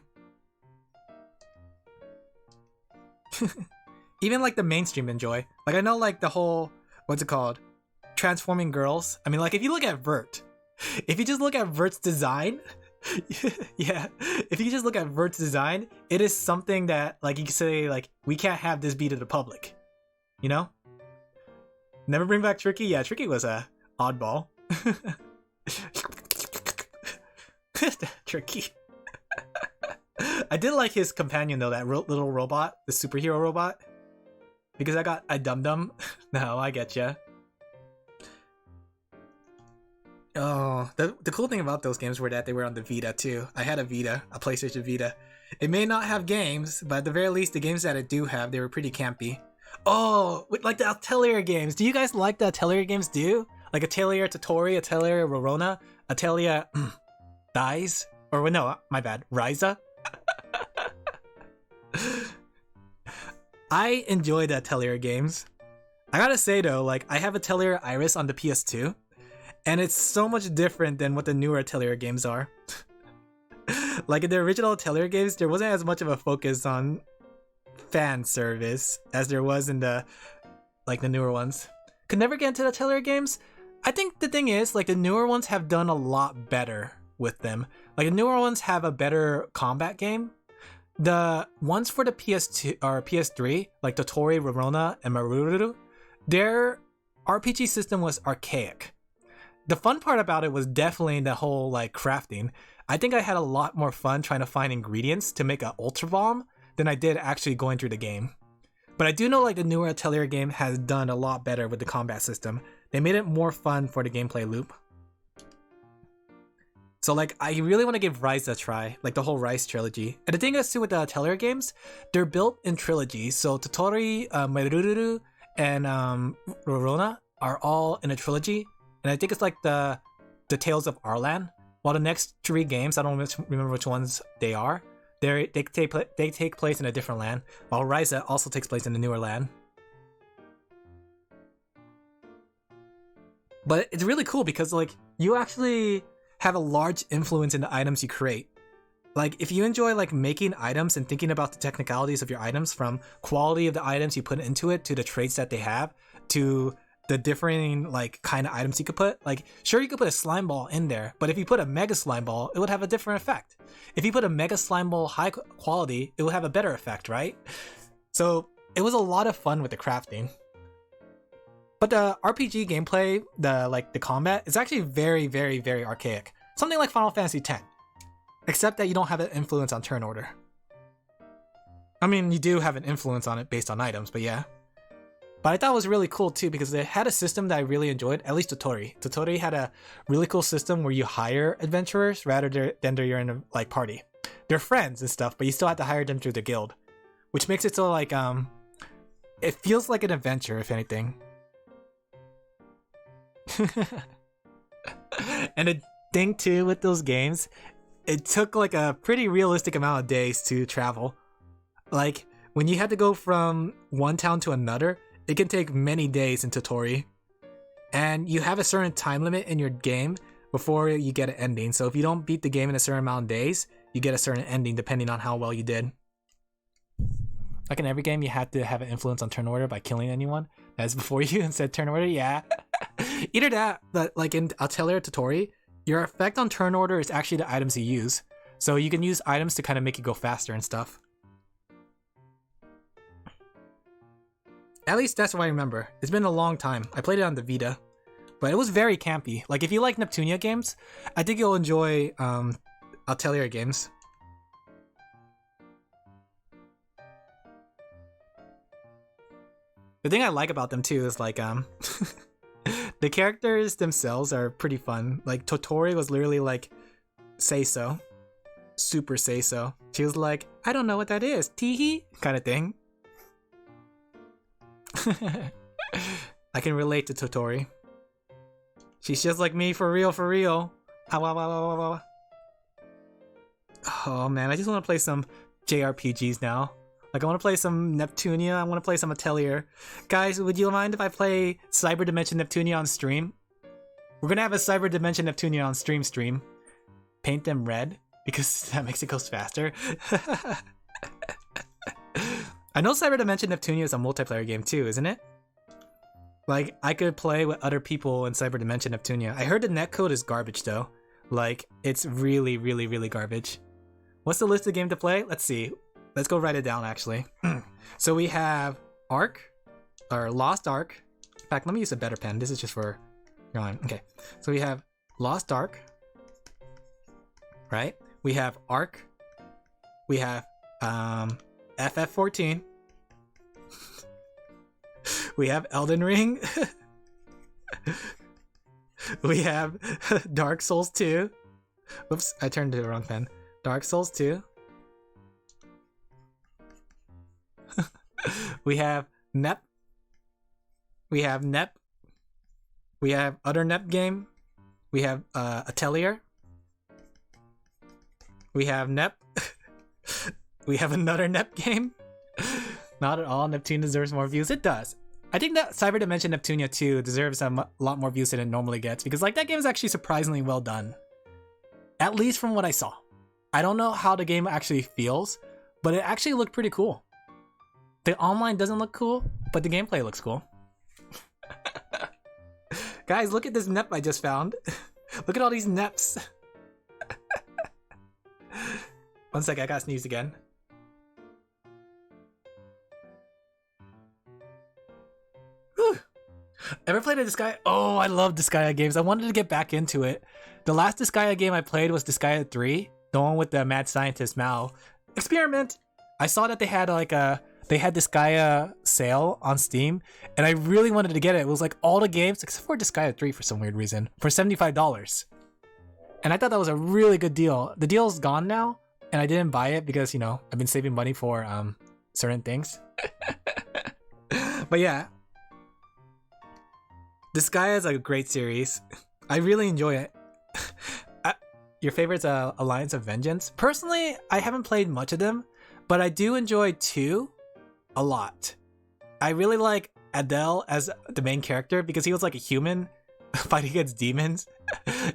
[SPEAKER 1] Even like the mainstream enjoy. Like I know like the whole, what's it called? Transforming girls. I mean, like if you look at Vert, if you just look at Vert's design, yeah, if you just look at Vert's design, it is something that like you can say like, we can't have this be to the public, you know? Never bring back Tricky? Yeah, Tricky was a oddball. Tricky. I did like his companion though, that little robot, the superhero robot. Because I dum-dum. No, I get ya. Oh, the cool thing about those games were that they were on the Vita too. I had a Vita, a PlayStation Vita. It may not have games, but at the very least, the games that it do have, they were pretty campy. Oh, like the Atelier games. Do you guys like the Atelier games? Like Atelier Totori, Atelier Rorona, Atelier Dies? Or no, my bad, Ryza? I enjoy the Atelier games. I gotta say though, like I have Atelier Iris on the PS2, and it's so much different than what the newer Atelier games are. Like in the original Atelier games, there wasn't as much of a focus on fan service as there was in the newer ones. Could never get into the Atelier games. I think the thing is, like the newer ones have done a lot better with them. Like the newer ones have a better combat game. The ones for the PS2 or PS3, like Totori, Rorona, and Maruru, their RPG system was archaic. The fun part about it was definitely the whole like crafting. I think I had a lot more fun trying to find ingredients to make an Ultra Bomb than I did actually going through the game. But I do know like the newer Atelier game has done a lot better with the combat system. They made it more fun for the gameplay loop. So like, I really want to give Rise a try, like the whole Rise trilogy. And the thing is too with the Atelier games, they're built in trilogies. So Totori, Maruru, and Rorona are all in a trilogy. And I think it's like the Tales of Arlan. While the next 3 games, I don't remember which ones they are. They take place in a different land, while Ryza also takes place in the newer land. But it's really cool because like you actually have a large influence in the items you create. Like if you enjoy like making items and thinking about the technicalities of your items, from quality of the items you put into it to the traits that they have to the differing like kind of items you could put. Like sure, you could put a slime ball in there, but if you put a mega slime ball, it would have a different effect. If you put a mega slime ball high quality, it would have a better effect, right? So it was a lot of fun with the crafting. But the RPG gameplay, the combat, is actually very, very, very archaic. Something like Final Fantasy X. Except that you don't have an influence on turn order. I mean, you do have an influence on it based on items, but yeah. But I thought it was really cool too because they had a system that I really enjoyed, at least Totori. Totori had a really cool system where you hire adventurers rather than you're in a like party. They're friends and stuff, but you still have to hire them through the guild. Which makes it so like, it feels like an adventure, if anything. And the thing too with those games, it took like a pretty realistic amount of days to travel. Like when you had to go from one town to another, it can take many days in Totori. And you have a certain time limit in your game before you get an ending. So if you don't beat the game in a certain amount of days, you get a certain ending depending on how well you did. Like in every game, you have to have an influence on turn order by killing anyone that's before you instead turn order. Yeah. Either that, but like in Atelier Totori, your effect on turn order is actually the items you use. So you can use items to kind of make you go faster and stuff. At least that's what I remember. It's been a long time. I played it on the Vita, but it was very campy. Like if you like Neptunia games, I think you'll enjoy Atelier games. The thing I like about them too is like the characters themselves are pretty fun. Like Totori was literally like seiso, super seiso. She was like, I don't know what that is, teehee kind of thing. I can relate to Totori. She's just like me for real, for real. Oh man, I just want to play some JRPGs now. Like I want to play some Neptunia, I want to play some Atelier. Guys, would you mind if I play Cyber Dimension Neptunia on stream? We're gonna have a Cyber Dimension Neptunia on stream. Paint them red, because that makes it go faster. I know Cyber Dimension Neptunia is a multiplayer game too, isn't it? Like, I could play with other people in Cyber Dimension Neptunia. I heard the netcode is garbage though. Like, it's really, really, really garbage. What's the list of game to play? Let's see. Let's go write it down actually. So we have Ark, or Lost Ark. In fact, let me use a better pen. This is just for drawing. Okay. So we have Lost Ark, right? We have Ark. We have FF14. We have Elden Ring. We have Dark Souls 2. Whoops, I turned to the wrong pen. Dark Souls 2. We have Nep. We have Nep. We have other Nep game. We have Atelier. We have Nep. We have another Nep game. Not at all. Neptune deserves more views. It does. I think that Cyber Dimension Neptunia 2 deserves a lot more views than it normally gets, because like that game is actually surprisingly well done. At least from what I saw. I don't know how the game actually feels, but it actually looked pretty cool. The online doesn't look cool, but the gameplay looks cool. Guys, look at this Nep I just found. Look at all these Neps. One sec, I gotta sneeze again. Whew. Ever played a Disgaea? Oh, I love Disgaea games. I wanted to get back into it. The last Disgaea game I played was Disgaea 3, the one with the mad scientist Mao. Experiment! I saw that they had like they had Disgaea sale on Steam, and I really wanted to get it. It was like all the games except for Disgaea 3 for some weird reason for $75. And I thought that was a really good deal. The deal's gone now, and I didn't buy it because, you know, I've been saving money for certain things. But yeah, Disgaea is a great series. I really enjoy it. Your favorite's Alliance of Vengeance? Personally, I haven't played much of them, but I do enjoy 2 a lot. I really like Adele as the main character because he was like a human fighting against demons.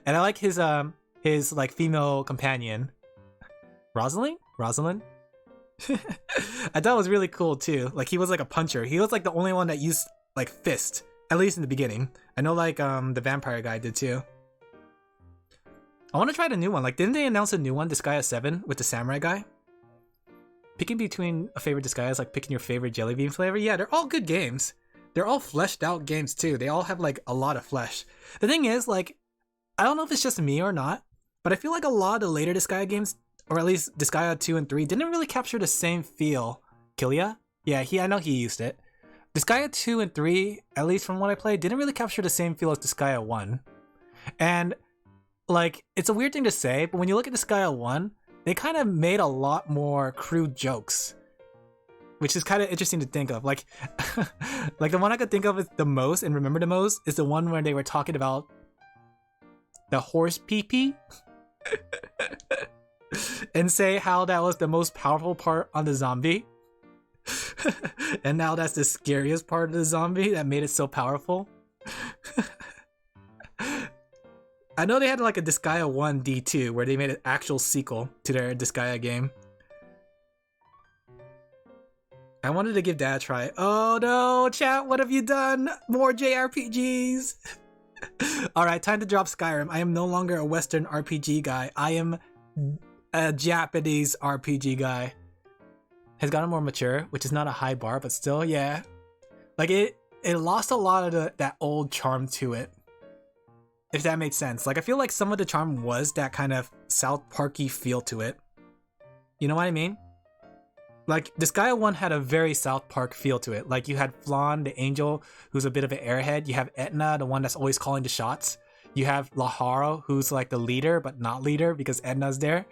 [SPEAKER 1] And I like his like female companion. Rosalind? I thought it was really cool too. Like he was like a puncher. He was like the only one that used like fist, at least in the beginning. I know like the vampire guy did too. I want to try the new one. Like didn't they announce a new one, Disgaea 7 with the samurai guy? Picking between a favorite Disgaea is like picking your favorite jelly bean flavor. Yeah, they're all good games. They're all fleshed out games too. They all have like a lot of flesh. The thing is, like, I don't know if it's just me or not, but I feel like a lot of the later Disgaea games, or at least Disgaea 2 and 3, didn't really capture the same feel. Killia? Yeah, I know he used it. Disgaea 2 and 3, at least from what I played, didn't really capture the same feel as Disgaea 1. And, like, it's a weird thing to say, but when you look at Disgaea 1, they kind of made a lot more crude jokes, which is kind of interesting to think of. Like, like the one I could think of is the most and remember the most is the one where they were talking about the horse pee-pee and say how that was the most powerful part on the zombie. And now that's the scariest part of the zombie that made it so powerful. I know they had like a Disgaea 1 D2 where they made an actual sequel to their Disgaea game. I wanted to give that a try. Oh no, chat, what have you done? More JRPGs. Alright, time to drop Skyrim. I am no longer a Western RPG guy. I am a Japanese RPG guy. Has gotten more mature, which is not a high bar, but still, yeah. Like, it lost a lot of that old charm to it. If that makes sense. Like, I feel like some of the charm was that kind of South Parky feel to it. You know what I mean? Like, Disgaea 1 had a very South Park feel to it. Like, you had Flan, the angel, who's a bit of an airhead. You have Etna, the one that's always calling the shots. You have Laharo, who's like the leader, but not leader because Edna's there.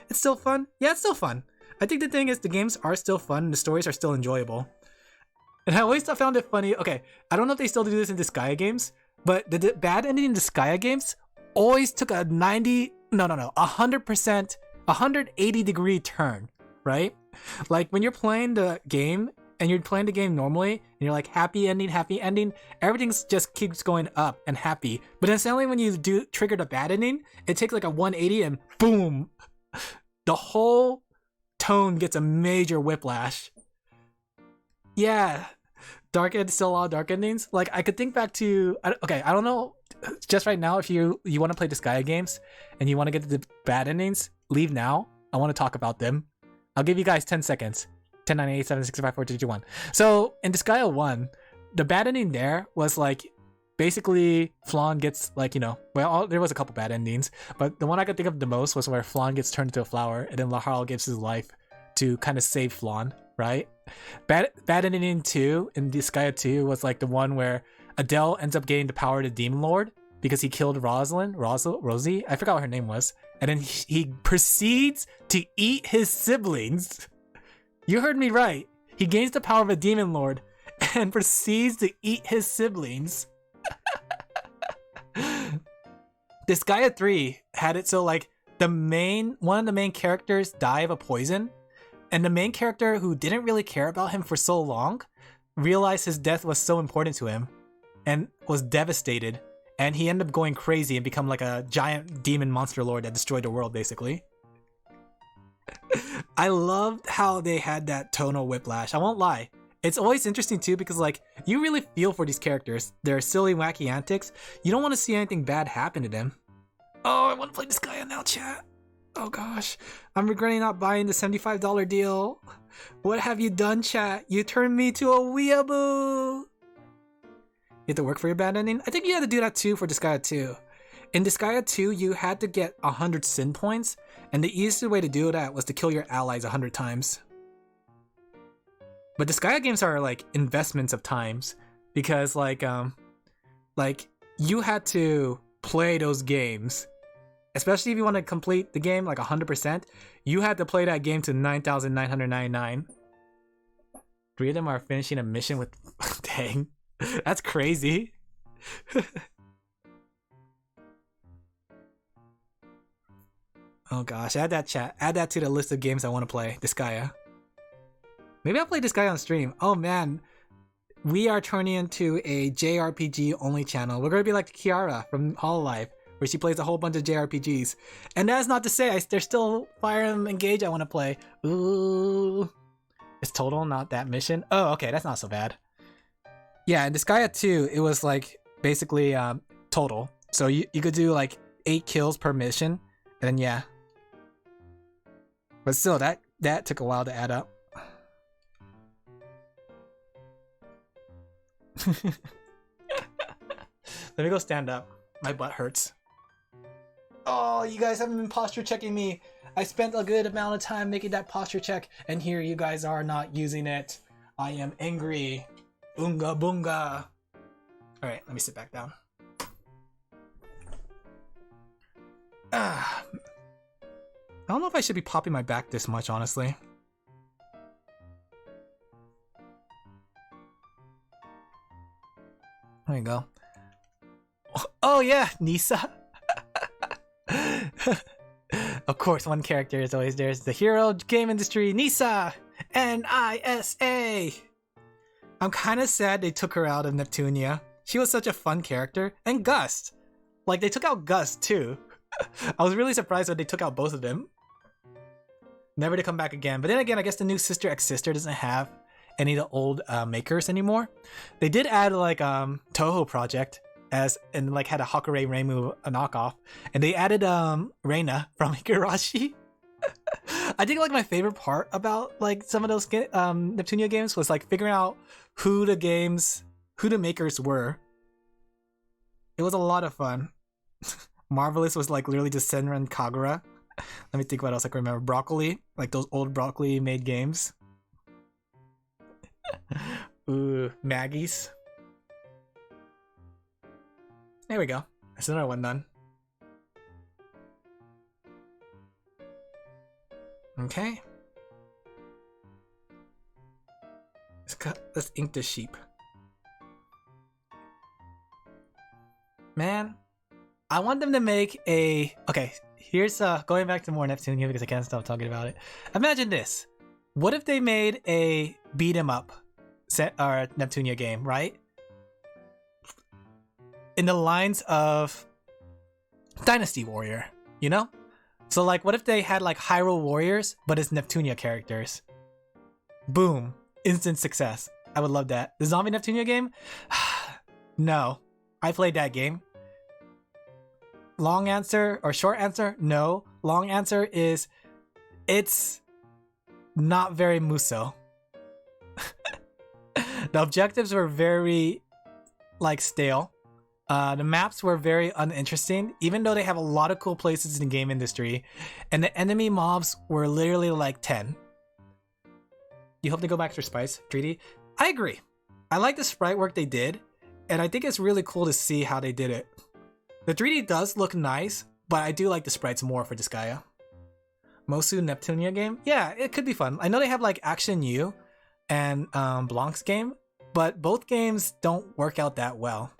[SPEAKER 1] It's still fun. Yeah, it's still fun. I think the thing is, the games are still fun, and the stories are still enjoyable. And I always found it funny. Okay, I don't know if they still do this in Disgaea games, but the bad ending in Disgaea games always took a 100%, 180-degree turn, right? Like, when you're playing the game, and you're playing the game normally, and you're like, happy ending, everything just keeps going up and happy. But then suddenly when you do trigger the bad ending, it takes like a 180 and boom! The whole tone gets a major whiplash. Yeah, dark end, still a lot of dark endings. Like, I could think back to, okay, I don't know, just right now, if you want to play Disgaea games, and you want to get the bad endings, leave now. I want to talk about them. I'll give you guys 10 seconds. 10, 9, 8, 7, 6, 5, 4, 3, 2, 1. So, in Disgaea 1, the bad ending there was like, basically, Flan gets, like, you know, well, there was a couple bad endings, but the one I could think of the most was where Flan gets turned into a flower, and then Laharo gives his life to kind of save Flan, right? Bad ending 2 in Disgaea 2 was like the one where Adele ends up getting the power of the Demon Lord because he killed Rosie, I forgot what her name was, and then he proceeds to eat his siblings. You heard me right. He gains the power of a Demon Lord and proceeds to eat his siblings. Disgaea 3 had it so like one of the main characters die of a poison, and the main character who didn't really care about him for so long realized his death was so important to him and was devastated, and he ended up going crazy and become like a giant demon monster lord that destroyed the world basically. I loved how they had that tonal whiplash. I won't lie. It's always interesting too because like you really feel for these characters. Their silly wacky antics. You don't want to see anything bad happen to them. Oh, I want to play this guy now, chat. Oh gosh. I'm regretting not buying the $75 deal. What have you done, chat? You turned me to a weeaboo. You have to work for your bad ending? I think you had to do that too for Disgaea 2. In Disgaea 2, you had to get 100 sin points, and the easiest way to do that was to kill your allies 100 times. But Disgaea games are like investments of times, because like you had to play those games, especially if you want to complete the game like 100%. You had to play that game to 9,999. 3 of them are finishing a mission with. Dang, that's crazy. Oh gosh, add that chat. Add that to the list of games I want to play. Disgaea. Maybe I'll play Disgaea on stream. Oh man, we are turning into a JRPG only channel. We're gonna be like Kiara from Hololive, where she plays a whole bunch of JRPGs. And that's not to say there's still Fire Emblem Engage I want to play. Ooh, it's total, not that mission. Oh, okay, that's not so bad. Yeah, in Disgaea 2, it was like basically total. So you could do like 8 kills per mission, and then yeah. But still, that took a while to add up. Let me go stand up. My butt hurts. Oh, you guys haven't been posture checking me. I spent a good amount of time making that posture check, and here you guys are not using it. I am angry. Oonga boonga. Alright, let me sit back down. I don't know if I should be popping my back this much, honestly. There you go. Oh yeah, Nisa. Of course, one character is always there. It's the hero game industry, Nisa! N-I-S-A! I'm kind of sad they took her out of Neptunia. She was such a fun character. And Gust! Like, they took out Gust too. I was really surprised when they took out both of them. Never to come back again. But then again, I guess the new Sister X Sister doesn't have any of the old makers anymore. They did add like Toho Project and like had a Hakure Reimu a knockoff, and they added Reina from Higurashi. I think like my favorite part about like some of those Neptunia games was like figuring out who the makers were. It was a lot of fun. Marvelous was like literally just Senran and Kagura. Let me think what else I can remember. Broccoli, like those old Broccoli made games. Ooh, Maggie's. There we go. That's another one done. Okay. Let's ink the sheep. Man, I want them to make a... Okay, here's going back to more Neptunia because I can't stop talking about it. Imagine this. What if they made a beat 'em up Neptunia game, right? In the lines of Dynasty Warrior, you know? So like, what if they had like Hyrule Warriors, but it's Neptunia characters? Boom. Instant success. I would love that. The Zombie Neptunia game? No. I played that game. Long answer or short answer? No. Long answer is it's not very Muso. The objectives were very like stale. The maps were very uninteresting, even though they have a lot of cool places in the game industry, and the enemy mobs were literally like 10. You hope to go back to Sprites 3D? I agree. I like the sprite work they did, and I think it's really cool to see how they did it. The 3D does look nice, but I do like the sprites more for Disgaea. Mosu Neptunia game? Yeah, it could be fun. I know they have like Action U and Blanc's game, but both games don't work out that well.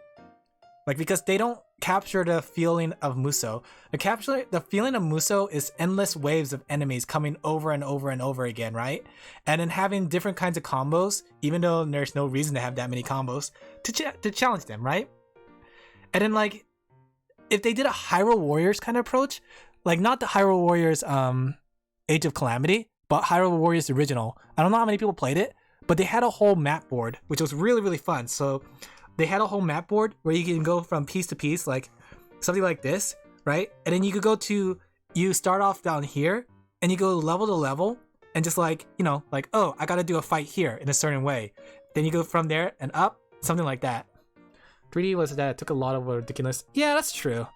[SPEAKER 1] Like, because they don't capture the feeling of Muso. The feeling of Muso is endless waves of enemies coming over and over and over again, right? And then having different kinds of combos, even though there's no reason to have that many combos, to challenge them, right? And then like, if they did a Hyrule Warriors kind of approach, like not the Hyrule Warriors Age of Calamity, but Hyrule Warriors original. I don't know how many people played it, but they had a whole map board, which was really, really fun. So they had a whole map board where you can go from piece to piece, like something like this, right? And then you could you start off down here and you go level to level and just like, you know, like, oh, I got to do a fight here in a certain way. Then you go from there and up, something like that. 3D was that it took a lot of ridiculous. Yeah, that's true.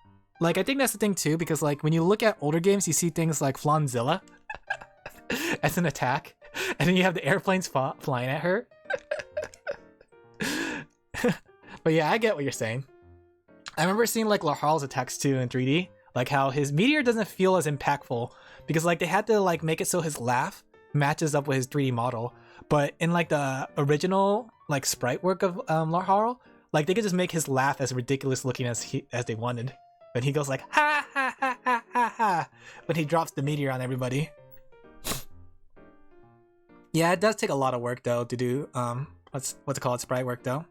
[SPEAKER 1] Like, I think that's the thing too, because like when you look at older games, you see things like Flanzilla as an attack, and then you have the airplanes flying at her. But yeah, I get what you're saying. I remember seeing like Laharl's attacks too in 3D, like how his meteor doesn't feel as impactful because like they had to like make it so his laugh matches up with his 3D model. But in like the original like sprite work of Laharl, like they could just make his laugh as ridiculous looking as they wanted. When he goes like ha ha ha ha ha ha when he drops the meteor on everybody. Yeah, it does take a lot of work though to do what's it called, sprite work though.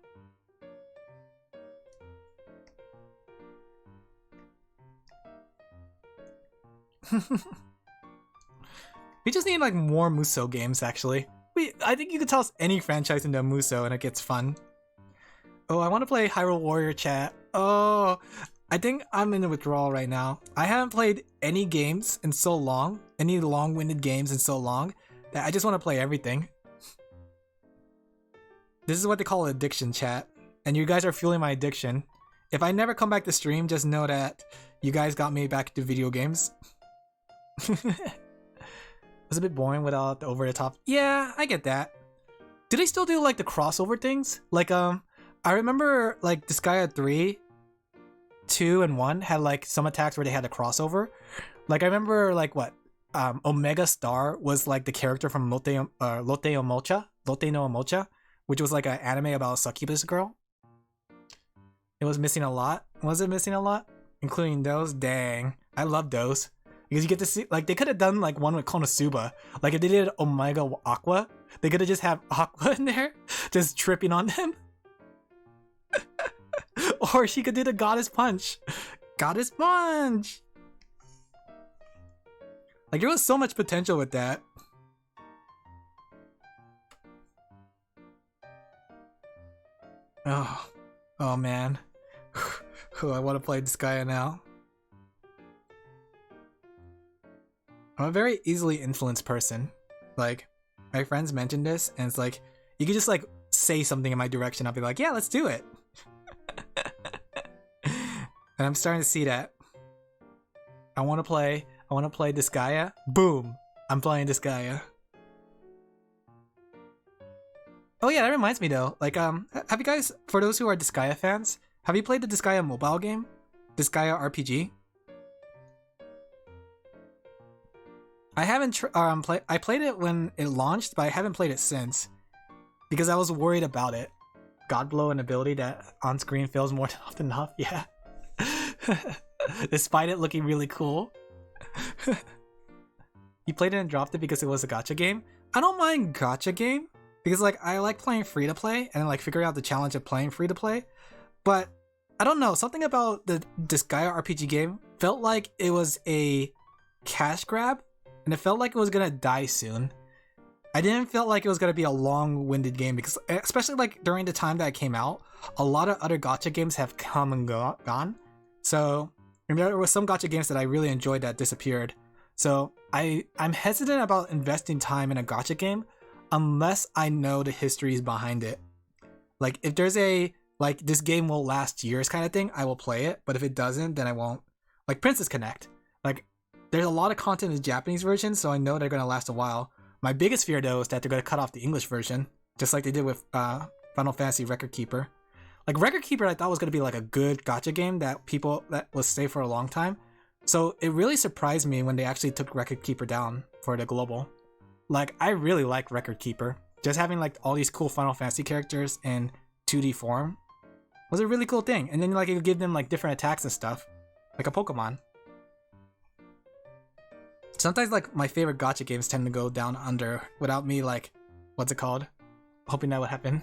[SPEAKER 1] We just need like more Muso games actually. I think you could toss any franchise into Muso and it gets fun. Oh, I want to play Hyrule Warrior chat. Oh, I think I'm in a withdrawal right now. I haven't played any games in so long, any long-winded games in so long, that I just want to play everything. This is what they call addiction, chat. And you guys are fueling my addiction. If I never come back to stream, just know that you guys got me back to video games. It was a bit boring without the over-the-top. Yeah, I get that. Do they still do like the crossover things? Like, I remember like Disgaea 3, 2, and 1 had like some attacks where they had a crossover. Like I remember like what? Omega Star was like the character from Lotte no Omocha, which was like an anime about a succubus girl. It was missing a lot. Was it missing a lot? Including those? Dang. I love those. Because you get to see, like, they could have done, like, one with Konosuba. Like, if they did Omega Aqua, they could have just had Aqua in there, just tripping on them. Or she could do the Goddess Punch. Goddess Punch! Like there was so much potential with that. Oh man. I want to play Disgaea now. I'm a very easily influenced person. Like, my friends mentioned this, and it's like, you could just like say something in my direction, I'll be like, yeah, let's do it. And I'm starting to see that. I want to play Disgaea. Boom! I'm playing Disgaea. Oh yeah, that reminds me though. Like, have you guys, for those who are Disgaea fans, have you played the Disgaea mobile game? Disgaea RPG? I haven't I played it when it launched, but I haven't played it since. Because I was worried about it. God blow an ability that on screen fails more than often enough, yeah. Despite it looking really cool. You played it and dropped it because it was a gacha game? I don't mind gacha game. Because like I like playing free to play and like figuring out the challenge of playing free to play. But I don't know, something about this Gaia RPG game felt like it was a cash grab and it felt like it was gonna die soon. I didn't feel like it was gonna be a long-winded game because especially like during the time that it came out, a lot of other gacha games have come and gone. So there were some gacha games that I really enjoyed that disappeared. So I'm hesitant about investing time in a gacha game unless I know the histories behind it. Like if there's a like this game will last years kind of thing, I will play it, but if it doesn't, then I won't. Like Princess Connect. Like there's a lot of content in the Japanese version, so I know they're gonna last a while. My biggest fear though is that they're gonna cut off the English version, just like they did with Final Fantasy Record Keeper. Like Record Keeper I thought was gonna be like a good gacha game that will stay for a long time. So it really surprised me when they actually took Record Keeper down for the global. Like, I really like Record Keeper. Just having like all these cool Final Fantasy characters in 2D form was a really cool thing. And then like you could give them like different attacks and stuff. Like a Pokemon. Sometimes like my favorite gacha games tend to go down under without me like, what's it called? Hoping that would happen.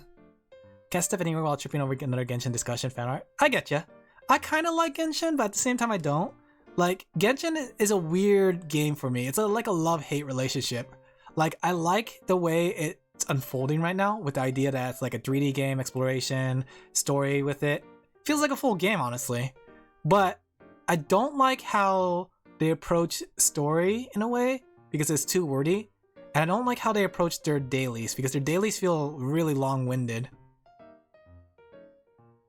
[SPEAKER 1] Can't step anywhere while tripping over another Genshin discussion fan art. I get ya. I kind of like Genshin, but at the same time I don't. Like, Genshin is a weird game for me. It's like a love-hate relationship. Like, I like the way it's unfolding right now with the idea that it's like a 3D game, exploration, story with it. Feels like a full game, honestly. But I don't like how they approach story in a way because it's too wordy. And I don't like how they approach their dailies because their dailies feel really long-winded.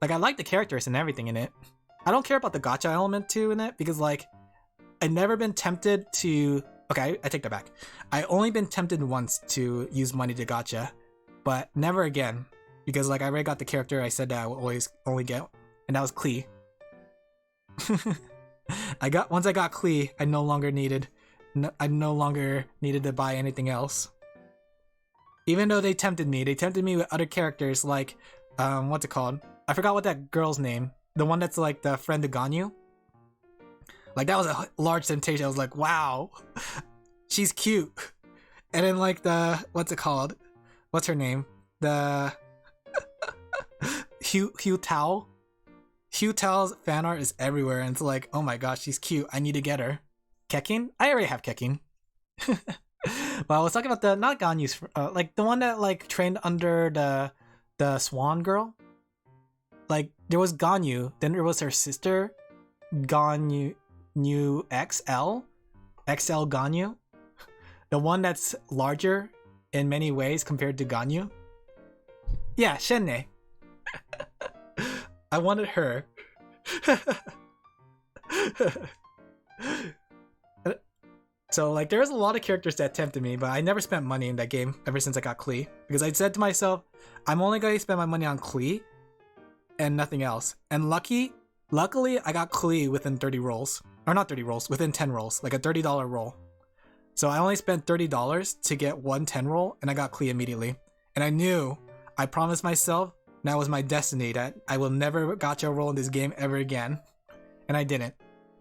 [SPEAKER 1] Like, I like the characters and everything in it. I don't care about the gacha element too in it because like, I've never been tempted to... Okay, I take that back. I only been tempted once to use money to gacha, but never again. Because like I already got the character I said that I would always only get, and that was Klee. Once I got Klee, I no longer needed to buy anything else. Even though they tempted me with other characters like, what's it called? I forgot what that girl's name. The one that's like the friend of Ganyu. Like that was a large temptation. I was like, wow, she's cute. And then like the, what's it called? What's her name? The Hugh Tao. Hugh Tao's fan art is everywhere, and it's like, oh my gosh, she's cute. I need to get her. Kekin? I already have Kekin. Well, I was talking about the not Ganyu's, like the one that like trained under the Swan girl. Like there was Ganyu, then there was her sister, Ganyu XL Ganyu, the one that's larger in many ways compared to Ganyu. Yeah, Shenne. I wanted her. So like there's a lot of characters that tempted me, but I never spent money in that game ever since I got Klee, because I said to myself, I'm only going to spend my money on Klee and nothing else. And luckily I got Klee within 30 rolls. Or not 30 rolls, within 10 rolls, like a $30 roll. So I only spent $30 to get one 10 roll, and I got Klee immediately. And I promised myself that was my destiny, that I will never gacha roll in this game ever again. And I didn't.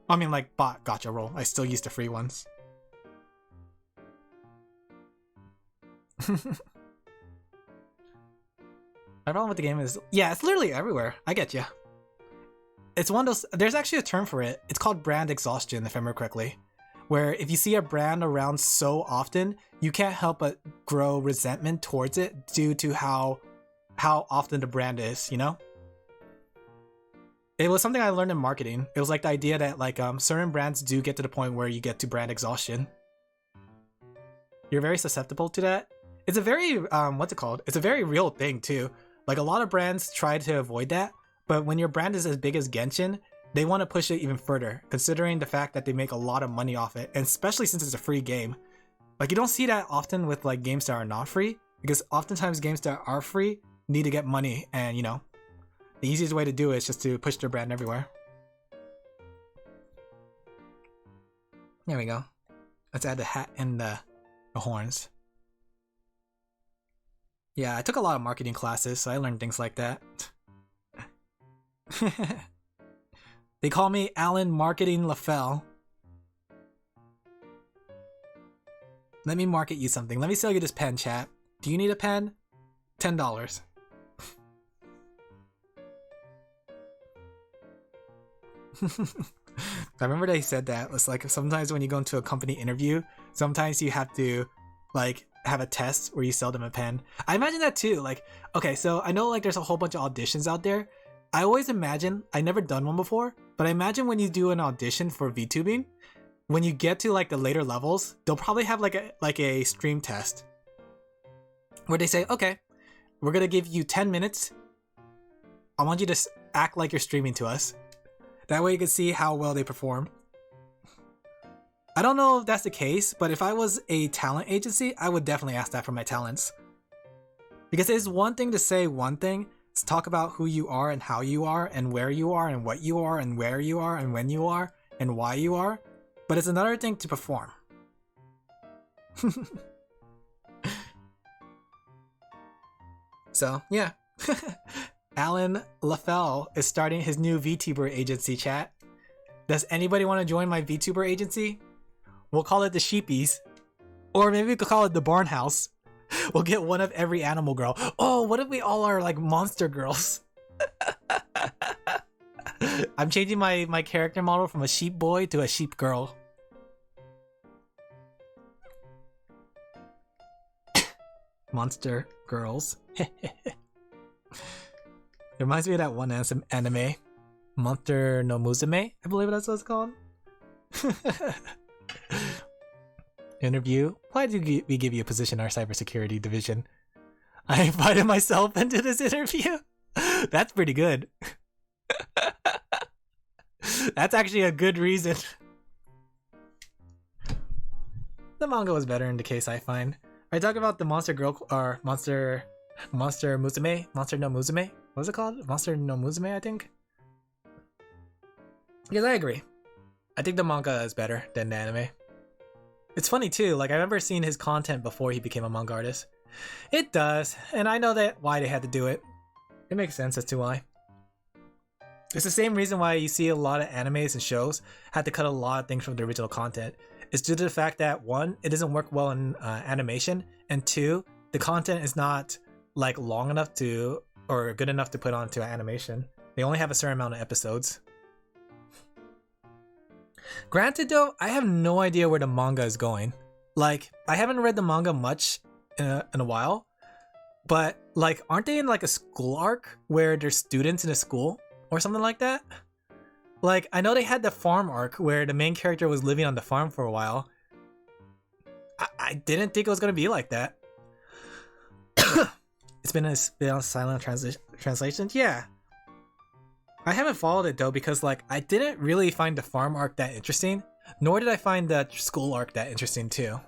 [SPEAKER 1] I mean, like, bought gacha roll. I still used the free ones. My problem with the game is, yeah, it's literally everywhere. I get you. It's one of those, there's actually a term for it. It's called brand exhaustion, if I remember correctly.
[SPEAKER 2] where if you see a brand around so often, you can't help but grow resentment towards it due to how often the brand is, you know? It was something I learned in marketing. It was like the idea that like certain brands do get to the point where you get to brand exhaustion. You're very susceptible to that. It's a very what's it called? It's a very real thing too. Like a lot of brands try to avoid that, but when your brand is as big as Genshin, they want to push it even further, considering the fact that they make a lot of money off it, and especially since it's a free game. Like you don't see that often with like games that are not free, because oftentimes games that are free need to get money, and you know, the easiest way to do it is just to push their brand everywhere. There we go. Let's add the hat and the horns. Yeah, I took a lot of marketing classes, so I learned things like that. They call me Alan Marketing LaFell. Let me market you something. Let me sell you this pen, chat. Do you need a pen? $10. I remember they said that. It's like sometimes when you go into a company interview, sometimes you have to like have a test where you sell them a pen. I imagine that too. Like, okay, so I know like there's a whole bunch of auditions out there. I always imagine, I never done one before, but I imagine when you do an audition for VTubing, when you get to like the later levels, they'll probably have like a stream test where they say, okay, we're gonna give you 10 minutes. I want you to act like you're streaming to us. That way you can see how well they perform. I don't know if that's the case, but if I was a talent agency, I would definitely ask that for my talents. Because it's one thing to say one thing, to talk about who you are and how you are and where you are and what you are and where you are and when you are and why you are, but it's another thing to perform. So, yeah. Alan LaFell is starting his new VTuber agency, chat. Does anybody want to join my VTuber agency? We'll call it the Sheepies. Or maybe we could call it the Barn House. We'll get one of every animal girl. Oh, what if we all are like monster girls? I'm changing my character model from a sheep boy to a sheep girl. Monster girls. It reminds me of that one anime. Monster no Musume, I believe that's what it's called. Interview. Why did we give you a position in our cybersecurity division? I invited myself into this interview. That's pretty good. That's actually a good reason. The manga was better in the case I find. Are you talking about the monster girl or monster Musume? Monster no Musume? What was it called? Monster no Musume, I think? Yes, I agree. I think the manga is better than the anime. It's funny too, like I remember seeing his content before he became a manga artist. It does, and I know that why they had to do it. It makes sense as to why. It's the same reason why you see a lot of animes and shows had to cut a lot of things from the original content. It's due to the fact that one, it doesn't work well in animation, and two, the content is not like long enough to or good enough to put onto animation. They only have a certain amount of episodes. Granted though, I have no idea where the manga is going. Like, I haven't read the manga much in a while, but like, aren't they in like a school arc where they're students in a school or something like that? Like, I know they had the farm arc where the main character was living on the farm for a while. I didn't think it was gonna be like that. It's been on silent translation. Yeah. I haven't followed it though because like I didn't really find the farm arc that interesting, nor did I find the school arc that interesting too.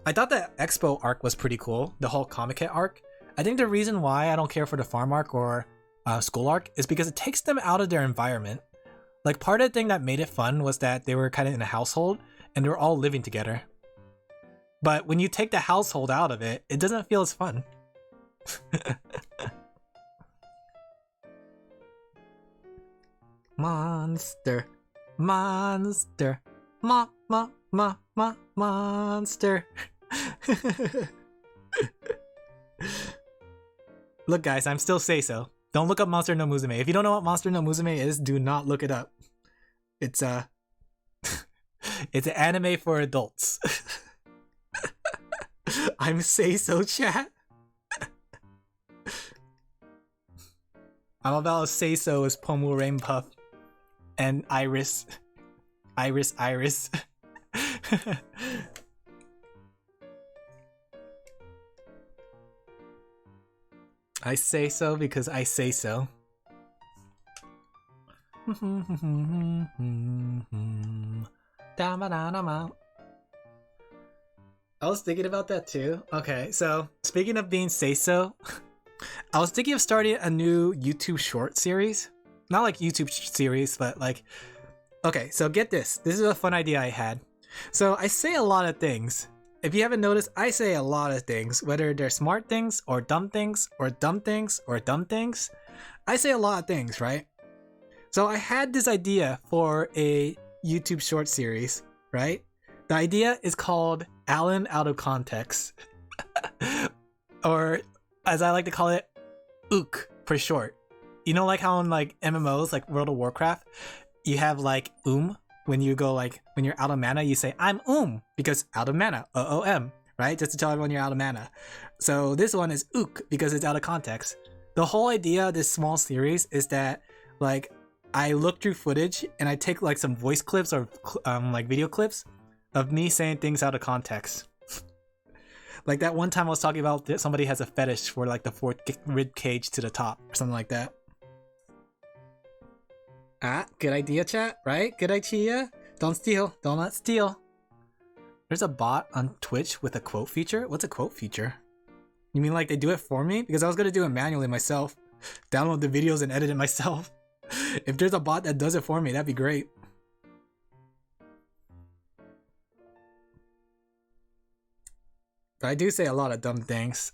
[SPEAKER 2] I thought the Expo arc was pretty cool, the whole Comiket arc. I think the reason why I don't care for the farm arc or school arc is because it takes them out of their environment. Like part of the thing that made it fun was that they were kind of in a household and they were all living together. But when you take the household out of it, it doesn't feel as fun. Monster, monster, monster. Look guys, I'm still seiso. Don't look up Monster no Musume. If you don't know what Monster no Musume is, do not look it up. It's It's an anime for adults. I'm seiso, chat. I'm about as seiso as Pomu Rain Puff and Iris. Iris. I say so because I say so. I was thinking about that too. Okay, so speaking of being say so, I was thinking of starting a new YouTube short series. Not like YouTube series, but like, okay, so get this. This is a fun idea I had. So I say a lot of things. If you haven't noticed, I say a lot of things, whether they're smart things or dumb things or dumb things or dumb things. I say a lot of things, right? So I had this idea for a YouTube short series, right? The idea is called Alan Out of Context. Or as I like to call it, Ook for short. You know, like how in like MMOs, like World of Warcraft, you have like when you go like, when you're out of mana, you say, I'm because out of mana, OOM, right? Just to tell everyone you're out of mana. So this one is Ook because it's out of context. The whole idea of this small series is that like, I look through footage and I take like some voice clips or like video clips of me saying things out of context. Like that one time I was talking about that somebody has a fetish for like the fourth rib cage to the top or something like that. Ah, good idea, chat, right? Good idea. Don't steal. Do not steal. There's a bot on Twitch with a quote feature. What's a quote feature? You mean like they do it for me? Because I was gonna do it manually myself. Download the videos and edit it myself. If there's a bot that does it for me, that'd be great. But I do say a lot of dumb things.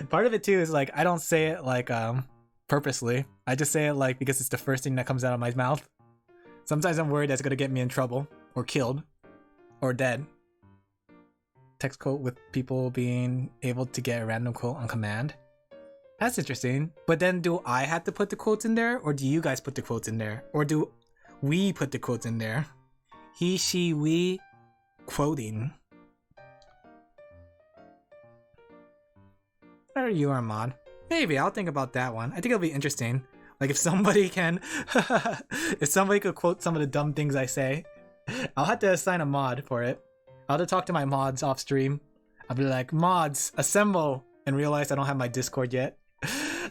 [SPEAKER 2] Part of it too is like I don't say it like purposely. I just say it like because it's the first thing that comes out of my mouth. Sometimes I'm worried that's gonna get me in trouble or killed or dead. Text quote with people being able to get a random quote on command. That's interesting. But then do I have to put the quotes in there or do you guys put the quotes in there? Or do we put the quotes in there? He, she, we quoting. Or you are mod. Maybe I'll think about that one. I think it'll be interesting. Like if somebody can if somebody could quote some of the dumb things I say, I'll have to assign a mod for it. I'll have to talk to my mods off stream. I'll be like, mods, assemble, and realize I don't have my Discord yet.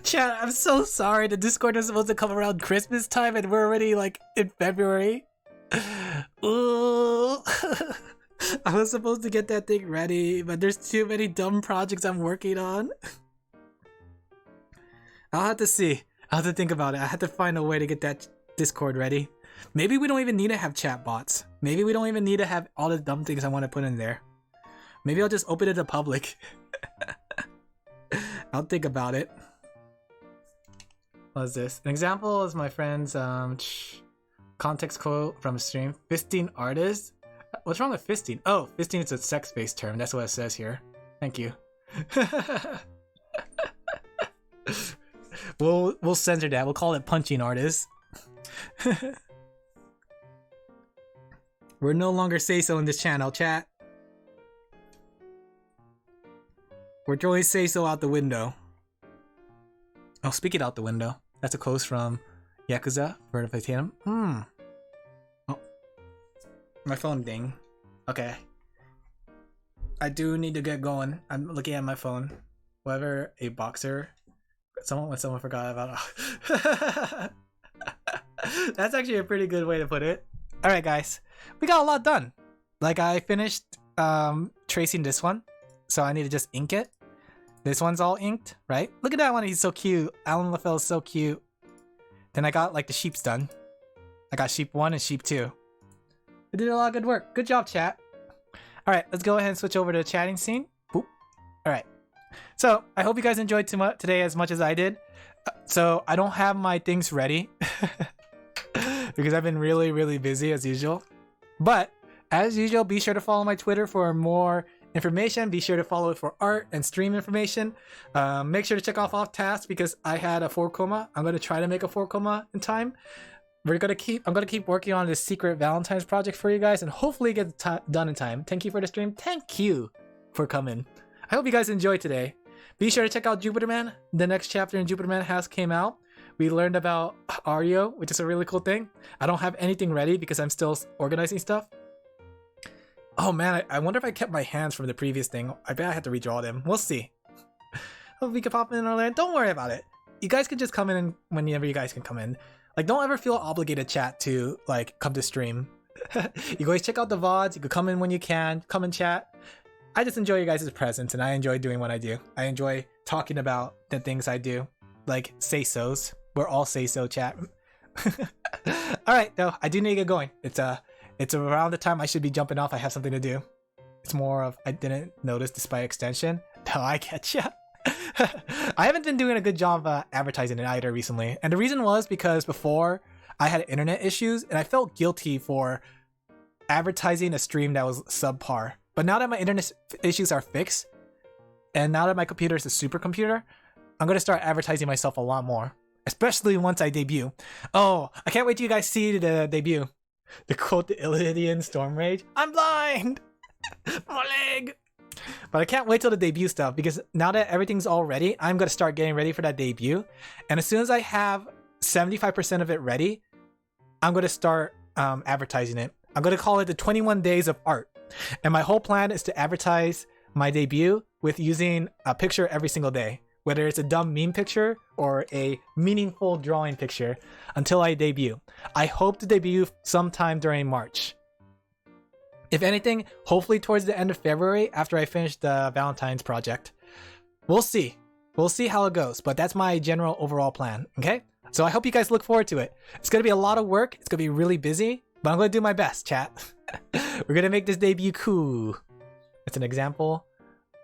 [SPEAKER 2] Chat, I'm so sorry. The Discord is supposed to come around Christmas time and we're already like in February. Ooh. I was supposed to get that thing ready, but there's too many dumb projects I'm working on. I'll have to see. I'll have to think about it. I have to find a way to get that Discord ready. Maybe we don't even need to have chat bots. Maybe we don't even need to have all the dumb things I want to put in there. Maybe I'll just open it to public. I'll think about it. What is this? An example is my friend's context quote from a stream. Fisting artist? What's wrong with fisting? Oh, fisting is a sex-based term. That's what it says here. Thank you. We'll censor that. We'll call it punching artist. We're no longer say so in this channel, chat. We're throwing say so out the window. Oh, speaking out the window. That's a quote from Yakuza for Verbatim. Oh. My phone ding. Okay. I do need to get going. I'm looking at my phone. Whether a boxer. Someone forgot about. That's actually a pretty good way to put it. Alright guys. We got a lot done. Like I finished tracing this one. So I need to just ink it. This one's all inked, right? Look at that one, he's so cute. Alan LaFell is so cute. Then I got like the sheeps done. I got sheep 1 and sheep 2. We did a lot of good work. Good job, chat. Alright, let's go ahead and switch over to the chatting scene. Boop. Alright. So, I hope you guys enjoyed today as much as I did. So, I don't have my things ready. Because I've been really, really busy as usual. But, as usual, be sure to follow my Twitter for more information. Be sure to follow it for art and stream information. Make sure to check off Offtask because I had a 4 coma. I'm going to try to make a 4 coma in time. I'm gonna keep working on this secret Valentine's project for you guys, and hopefully get done in time. Thank you for the stream. Thank you for coming. I hope you guys enjoyed today. Be sure to check out Jupiterman. The next chapter in Jupiterman has came out. We learned about Ario, which is a really cool thing. I don't have anything ready because I'm still organizing stuff. Oh man, I wonder if I kept my hands from the previous thing. I bet I had to redraw them. We'll see. Hope we can pop in earlier. Don't worry about it. You guys can just come in whenever you guys can come in. Like, don't ever feel obligated, chat, to like come to stream. You can always check out the VODs. You can come in when you can. Come and chat. I just enjoy you guys' presence, and I enjoy doing what I do. I enjoy talking about the things I do, like seisos. We're all seiso, chat. All right, though, I do need to get going. It's around the time I should be jumping off. I have something to do. It's more of I didn't notice despite extension. No, I get ya. I haven't been doing a good job advertising it either recently, and the reason was because before I had internet issues, and I felt guilty for advertising a stream that was subpar. But now that my internet issues are fixed, and now that my computer is a supercomputer, I'm gonna start advertising myself a lot more, especially once I debut. Oh, I can't wait till you guys see the debut. The quote, the Illidian Storm Rage. I'm blind! My leg! But I can't wait till the debut stuff, because now that everything's all ready, I'm gonna start getting ready for that debut. And as soon as I have 75% of it ready, I'm gonna start advertising it. I'm gonna call it the 21 Days of Art. And my whole plan is to advertise my debut with using a picture every single day, whether it's a dumb meme picture or a meaningful drawing picture, until I debut. I hope to debut sometime during March. If anything, hopefully towards the end of February after I finish the Valentine's project. We'll see. We'll see how it goes, but that's my general overall plan, okay? So I hope you guys look forward to it. It's gonna be a lot of work. It's gonna be really busy, but I'm gonna do my best, chat. We're gonna make this debut cool. It's an example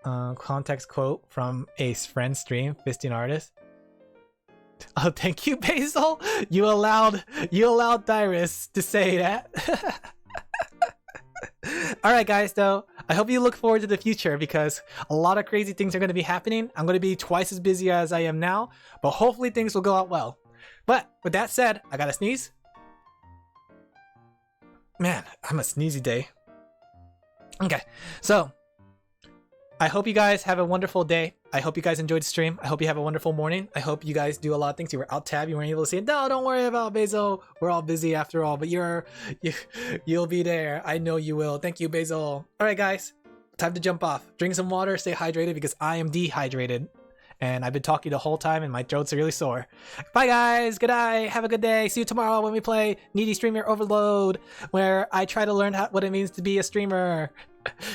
[SPEAKER 2] context quote from a friend stream, Fisting Artist. Oh, thank you, Basil. You allowed Dyrus to say that. All right, guys. Though I hope you look forward to the future, because a lot of crazy things are going to be happening. I'm going to be twice as busy as I am now, but hopefully things will go out well. But with that said, I gotta sneeze. Man, I'm a sneezy day. Okay, so I hope you guys have a wonderful day. I hope you guys enjoyed the stream. I hope you have a wonderful morning. I hope you guys do a lot of things. You were out tab. You weren't able to see it. No, don't worry about Basil. We're all busy after all, but you'll be there. I know you will. Thank you, Basil. All right, guys, time to jump off. Drink some water. Stay hydrated, because I am dehydrated. And I've been talking the whole time and my throat's really sore. Bye guys, good night, have a good day. See you tomorrow when we play Needy Streamer Overload, where I try to learn what it means to be a streamer.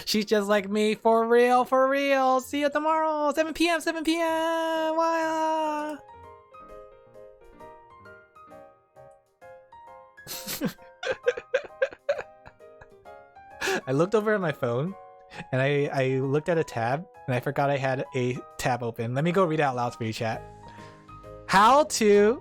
[SPEAKER 2] She's just like me, for real, for real. See you tomorrow, 7 p.m, 7 p.m. Wow. I looked over at my phone and I looked at a tab and I forgot I had a tab open. Let me go read it out loud for you, chat. How to